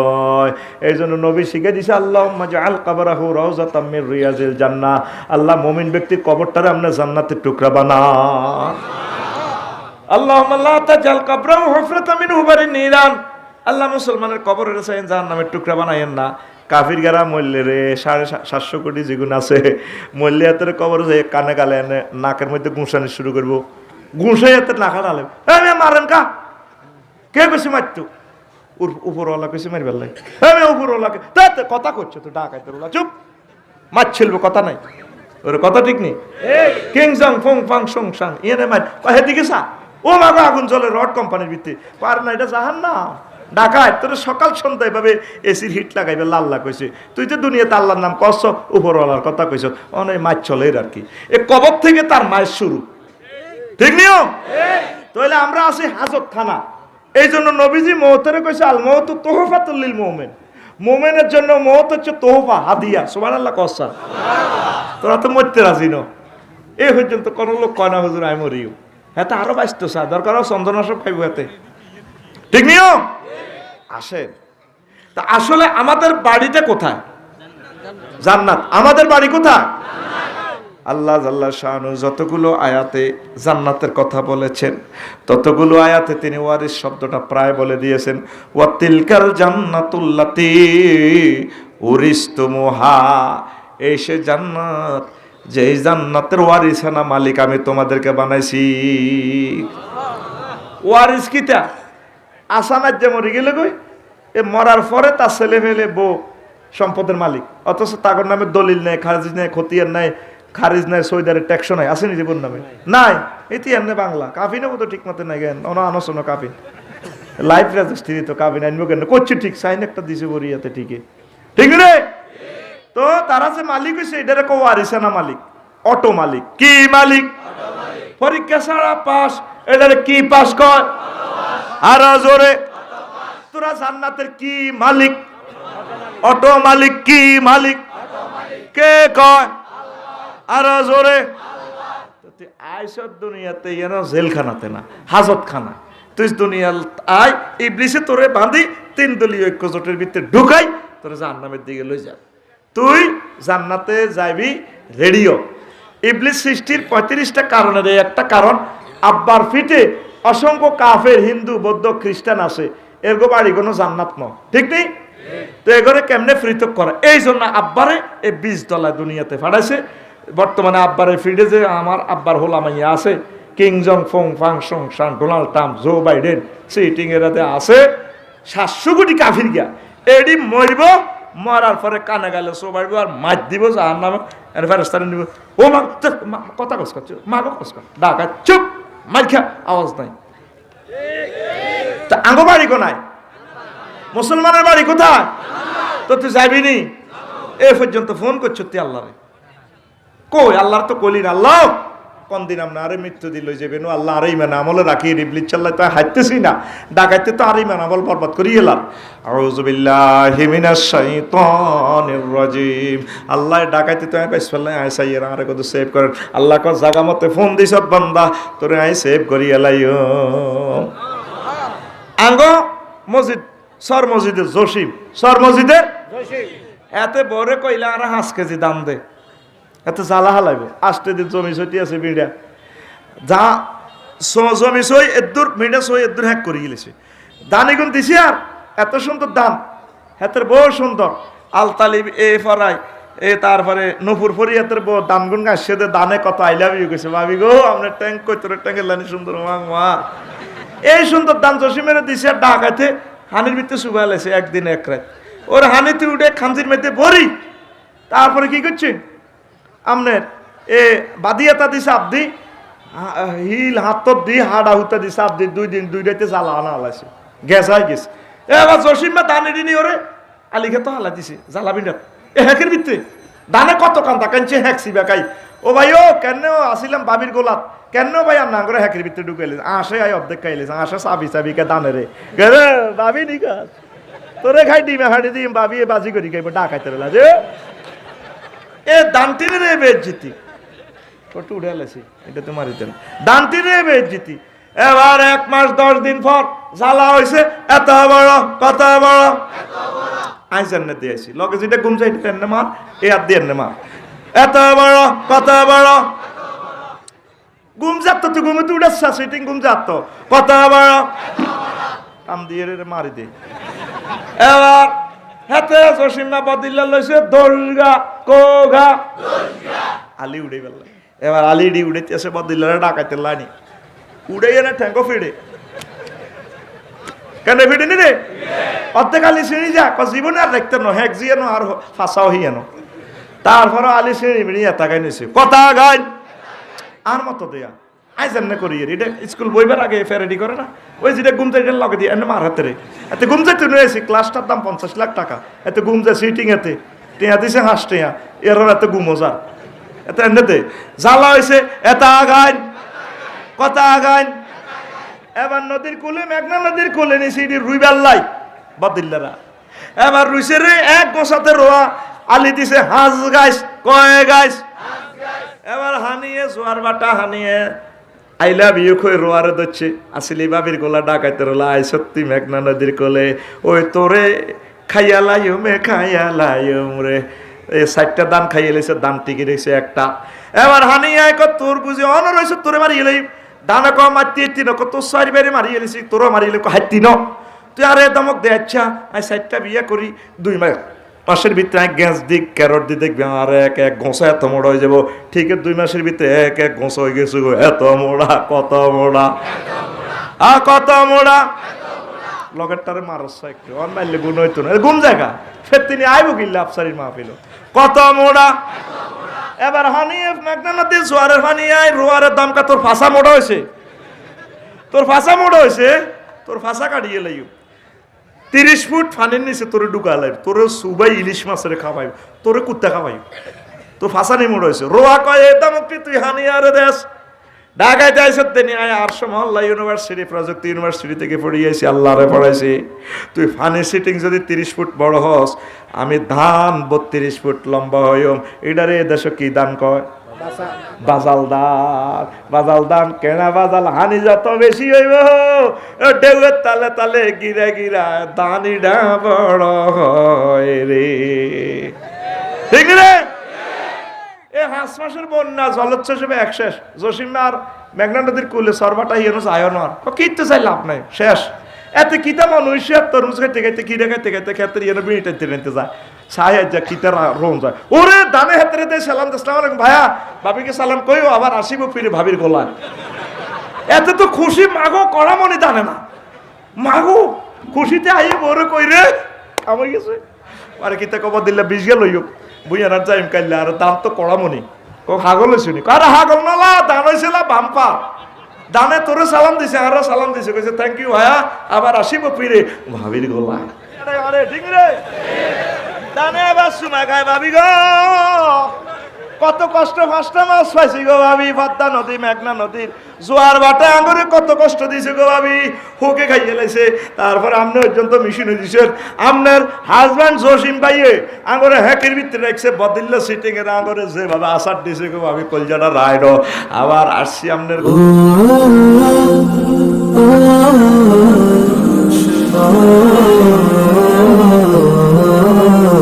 এই জন্য নবী শিখে দিছে আল্লাহুম্মা জাআল কবরাহু রাউযাতাম মির রিয়াজিল জান্নাহ, আল্লাহ মুমিন ব্যক্তির কবরটারে আপনি জান্নাতের টুকরা বানান। আল্লাহুম্মা লা তাজাল কবরাহু হুফরাতাম মিন হুবারিন নিরান, আল্লাহ মুসলমানের কবরের চাই জাহান্নামের টুকরা বানাইয়েন না। কাফির গারা মরলে রে 750 কোটি যেগুন আছে মরলে হাতের কবর যে কানে গালে এনে নাকের মধ্যে গুঁসানি শুরু করবো, গুঁসাই হাতের নাকা ডালে মারেন কা কে বেশি মারতো উপরওয়ালা কেসি মারি বেলাই উপরওয়ালাকে কথা করছো তো ডাকাইতে ওলা চুপ মারছিল কথা নাই, ওর কথা ঠিক নেই। কিং জং ফং ফাং সং সাং ইয়ে মার হেদিকে সা ও মাগো আগুন জ্বলে রড কোম্পানির ভিত্তি পার না, এটা জাহান না ডাকায় তোর সকাল সন্ধ্যা এভাবে এসির হিট লাগাইবে লাল্লা কইছে। তুই তো দুনিয়াতে আল্লাহর নাম কস, উপরওয়ালার কথা কইছ, অনেক মাছ চলে আর কি। এ কবর থেকে তার মায়ের শুরু, ঠিক নিও? তাহলে আমরা আছি হাজতখানা। এই জন্য নবীজি মওতেরে কইছে আল মওতু তোহফাতুল লিল মুমিন, মুমিনের জন্য মওত হচ্ছে তোহফা, হাদিয়া। সুবহানাল্লাহ কসা তোরা তো মরতে রাজি ন। এই পর্যন্ত কোন লোক কয় না হুজুর আমি মরিও, হ্যাঁ তা আরো 22 দরকার চন্দনাশক খাইব হাতে, ঠিক নিও? আসেন তা আসলে আমাদের বাড়িটা কোথায়? জান্নাত। আমাদের বাড়ি কোথায়? আল্লাহ জাল্লা শানু যতগুলো আয়াতে জান্নাতের কথা বলেছেন ততগুলো আয়াতে তিনি ওয়ারিস শব্দটা প্রায় বলে দিয়েছেন। ওয়াতিলকাল জান্নাতুল্লাতী উরিসতুমুহা, এই সে জান্নাত যেই জান্নাতের ওয়ারিসানা মালিক আমি তোমাদেরকে বানাইছি। ওয়ারিস কিটা? আসানার যে মরে গেলে গই এ মরার পরে তার ছেলে ফেলে বউ সম্পদের মালিক, অথচ তাগর নামে দলিল নেই, খারিজ নেই, খতিয়ান নাই, খারিজ নাই, সৈদারের ট্যাক্স নাই, আসেনি জীবন নামে নাই। এটি এমনি বাংলা কাফি নেবো তো ঠিক মতো নাই, জ্ঞান অনশন কাফি লাইফ রেজিস্ট্রি তো কাফি আনবো কেন করছি, ঠিক সাইন একটা দিছে বরিয়াতে, ঠিকই ঠিক রে। তো তারা যে মালিক হয়েছে এটারে কেউ আরিসানা মালিক, অটো মালিক। কি মালিক? পরীক্ষা ছাড়া পাস, এটারে কি পাস কর আর জোরে। তোরা জান্নাতের কি মালিক? অটো মালিক। কি মালিক? কে কয় আর জোরে। আইসর দুনিয়াতে এর জেলখানাতে না হাজতখানা। তুই দুনিয়া আয় ইবলিসে তোরে বাঁধি 3 দলীয় ঐক্য জোটের ভিতরে ঢুকাই তোরে জাহান্নামের দিকে লই যা, তুই জান্নাতে যাইবি রেডিও। ইবলিস সৃষ্টির 35টা কারণের একটা কারণ আব্বার ফিটে অসংখ্য কাফের হিন্দু বৌদ্ধ খ্রিস্টান আছে, এরগো বাড়ি কোনো জান্নাত ন, ঠিক নেই? তো এগোরে কেমনে পৃথক করে, এই জন্য আব্বারে এই 20 তলায় দুনিয়াতে ফাড়াইছে। বর্তমানে আব্বারে ফিডে যে আমার আব্বার হোলামাইয়া আছে, কিং জং ফং ফাং সং সান, Donald Trump, Joe Biden, sitting এরাতে আছে 700 কোটি কাফির গিয়া। এডি মরব, মরার পরে কানে গেলে সো বাড়ব আর মাছ দিব যার নামে ফেরেস্তারে নিব। ও মা কথা কস করছো, মাগো কস কর, ডাকা চুপ, মার খা, আওয়াজ নাই। তা আঙ্গো বাড়ি কোনায়? মুসলমানের বাড়ি কোথায়? তো তুই যাবি নি? এ পর্যন্ত ফোন করছো তুই আল্লাহরে, কই আল্লাহর তো কলির আল্লাহ কোন দিন আমরা আরে মৃত্যু দিল যাবেন আল্লাহ আরে ইমান আমলে রাখি রিবলিচ চাল্লাই তো হাইতেছি না, ডাকাইতে তো আরে ইমান আমল বরবাদ করি এলাম। আউযু বিল্লাহি মিনাশ শাইতানির রাজিম। আল্লাহ ডাকাইতে তো আমি পাইছাল্লাই আইসাইরা আরে কত সেভ করেন। আল্লাহ কো জায়গা মতে ফোন দিছ বান্দা তোরে আই সেভ করি এলাইও। আঙ্গ মসজিদ সর মসজিদের জসিম, সর মসজিদের জসিম এতে বরে কইলা আর 5 কেজি দাম দে, এত জ্বালা হালাইব। 8 দিন জমি ছটি আছে বিড়া যা জমি সই এদ্দুর মিডা সই এদ্দুর হ্যাক করে গেলেছে দানি গুণ দিছি আর এত সুন্দর দান হাতের বউ সুন্দর আলতালিব এ ফরাই এ তারপরে নপুর ফরিয়াতের বউ দান গুণ গাছে দানে কত আই লাভ ইউ গেছে ভাবি গো আপনার ট্যাঙ্ক কই তোর ট্যাঙ্কের লানি সুন্দর মা এই সুন্দর দান জসিমের দিছে আর ডাকাতে হানির ভিতরে শুভা লেছে একদিন এক রাত ওর হানিতে উঠে খামজির মেতে ভরি তারপরে কি করছে আপনার এ বাদিয়াতা দিছে আবদি হিল হাত দি হাড়া হুতা দিছে আবদি 2 দিন 2 রাতে জ্বালা আনা হলাছে গ্যাস হয়ে গেছে এবার জসিম বা দানে দিনি ওরে আলিখে তো হালা দিছে জ্বালাবি না এ হ্যাকের ভিতরে দানে কত কান্দা কাঞ্চে হ্যাকসি বেকাই ও ভাই ও কেন আসিলাম বাবির গোলাত কেন ভাই আর না করে হ্যাকের ভিতরে ঢুকাইলে আসে আই অর্ধেক খাইলে আসে চাবি চাবি কে দানে রে বাবি নিকা তোরে খাই ডিমে হাঁটি দিম বাবি এ বাজি করি খাইব ডাকাইতে রেলা যে এ দান্তির রে বেজ্জিতি ফটো উঠে লেছি এটা তো মারি দেন দান্তির রে বেজ্জিতি এবার 1 মাস 10 দিন পর জ্বালা হইছে এত বড় কত বড় আইসান না দিয়েছি লগে যেটা ঘুম যাই টেন মার এ আর দেন না মার এত বড় কত বড় ঘুম যাত তো ঘুমে তো উড়াচ্ছা সিটিং ঘুম যাত কত বড় কাম দিয়ে রে মারি দে এবার হাতে জসিমা বদিল্লা লইছে দর্গা কোগা আলি উড়ে গেল এবার আলি ডি উড়েতেছে বদিল্লারে ডাকাইতে লানি উড়ে না ঠ্যাঙ্গো ফিড়ে কেন ফিড়ে নি রে অর্ধেক আলি শ্রেণী যা জীবনে আর দেখতে নো হ্যাক জিয়ানো আর ফাঁসাও হিয়ানো তারপর আলি শ্রেণী মিনিয়া তাকাই নিছে কথা গাইন আর মতো দেয়া আই জান্নে করি এটা স্কুল বইবার আগে ফেরেডি করে না ওই যেটা ঘুম যাইতে লগে দিয়ে এনে মার হাতে রে এতে ঘুম যাইতে নিয়েছি ক্লাসটার দাম 50 লাখ টাকা এতে ঘুম যায় সিটিং এতে টিয়া দিছে হাঁস টিয়া এর এত ঘুমো যার এতে এনে জ্বালা হয়েছে এত আগাইন কথা আগাইন এবার নদীর কুলে মেঘনা নদীর কুলে নিছি রুইবাল্লাই বদিল্লারা এবার রুইছে রে এক গোসাতে রোয়া আলি দিছে হাঁস গাইস কয় গাইস এবার হানিয়ে জোয়ার বাটা হানিয়ে আই লাভ ইউ কই রোয়ারে দচ্ছে আসলে বাবির গোলা ডাকাইতে রোলা আই সত্যি মেঘনা নদীর কোলে ওই তোরে খাইয়া লাইম রে এই 60টা দান খাইয়ে লেছে দান টিকে রেখেছে একটা এবার হানিয়ে কত তোর বুঝি অনর হইছে তোরে মারিয়ে লই দানা কম মারতে তিন কত 4 বারে মারিয়ে লেছি তোরও মারিয়ে লই হাইতি ন তুই আরে দমক দে আচ্ছা আই 60টা বিয়ে করি 2 মাসের ভিতরে গ্যাস দিক ক্যারট দিয়ে দেখবে আর এক এক গোঁসা এত মোড়া হয়ে যাবো ঠিক 2 মাসের ভিতরে এক এক গোঁসা হয়ে গেছে এত মোড়া কত মোড়া কত মোড়া লগেরটারে মারস একটু অন মারলে গুণ হইতো না গুণ জায়গা ফের তিনি আইব কিল্লা আফসারির মাহফিল কত মোড়া এবার হানিয়ে মেঘনা নদীর জোয়ারের হানি আয় রোয়ারের দাম কা তোর ফাঁসা মোড়া হয়েছে তোর ফাঁসা মোড়া হয়েছে তোর ফাঁসা কাটিয়ে লাইও 30 ফুট ফানির নিচে তোরে ঢুকালাই তোরে সুবাই ইলিশ মাছের খাওয়াই তোরে কুত্তা খাওয়াই তোর ফাঁসা নেই মোড় হয়েছে রোয়া কয় এদাম তুই হানি আরে দেশ ঢাকায় যাইছে তিনি আয় আরশো মহল্লা ইউনিভার্সিটি প্রযুক্তি ইউনিভার্সিটি থেকে পড়িয়েছি আল্লাহরে পড়াইছি তুই ফানি সিটিং যদি 30 ফুট বড় হস আমি ধান 32 ফুট লম্বা হইম এটারে দেশ কি দান কয় বাজাল দান কেনা বাজাল হানি যত বেশি হইব ঢেউয়ের তালে তালে গিরা গিরা দানিটা বড় হয় রে ঠিক রে এ 5 মাসের বন্যা জলোচ্ছ্বাসে এক শেষ জসিমা আর মেঘনা নদীর কুলে সরবাটা হিয়ানো আয়নর কিনতে চাই লাভ নাই শেষ এতে কিতা মানুষ তরমুজ খাইতে খাইতে কিনে খাইতে খাইতে খেতে ইয়ে বিড়িটাইতে নিতে যায় ছায় যা কিতা রোন যায় ওরে দানে হাতে দে সালাম আসসালামু আলাইকুম ভাইয়া ভাবিকে সালাম কইও আবার আসিব ফিরে ভাবির গোলায় এতে তো খুশি মাগো কড়া মনে জানে না মাগো খুশিতে আইয়ে বড় কই রে আমার গেছে আরে কিতা কবর দিলে 20 গেল হইও বুইয়ার যাইম কাইলে আর দাম তো কড়া মনি ও হাগল শুনি কারা হাগল নালা দান হইছিল বাম্পা দানে তোরে সালাম দিছে আর সালাম দিছে কইছে থ্যাংক ইউ ভাইয়া আবার আসিব ফিরে ভাবির গোলায় আরে ঠিক রে দানে আবার সুমা গায় ভাবি গো কত কষ্ট 5টা মাস পাইছি গো ভাবি পদ্মা নদী মেঘনা নদীর জোয়ার বাটা আঙ্গুরে কত কষ্ট দিছে গো ভাবি হোকে খাইয়ে লাইছে তারপর আমনে পর্যন্ত মিশনে দিছেন আমনের হাজবেন্ড জসিম ভাইয়ে আঙ্গুরে হ্যাকের ভিতরে রাখছে বদিল্লা সিটিং এর আঙ্গুরে যে ভাবে আসার দিছে গো ভাবি কলজাটা রাইডো আবার আসছি আমনের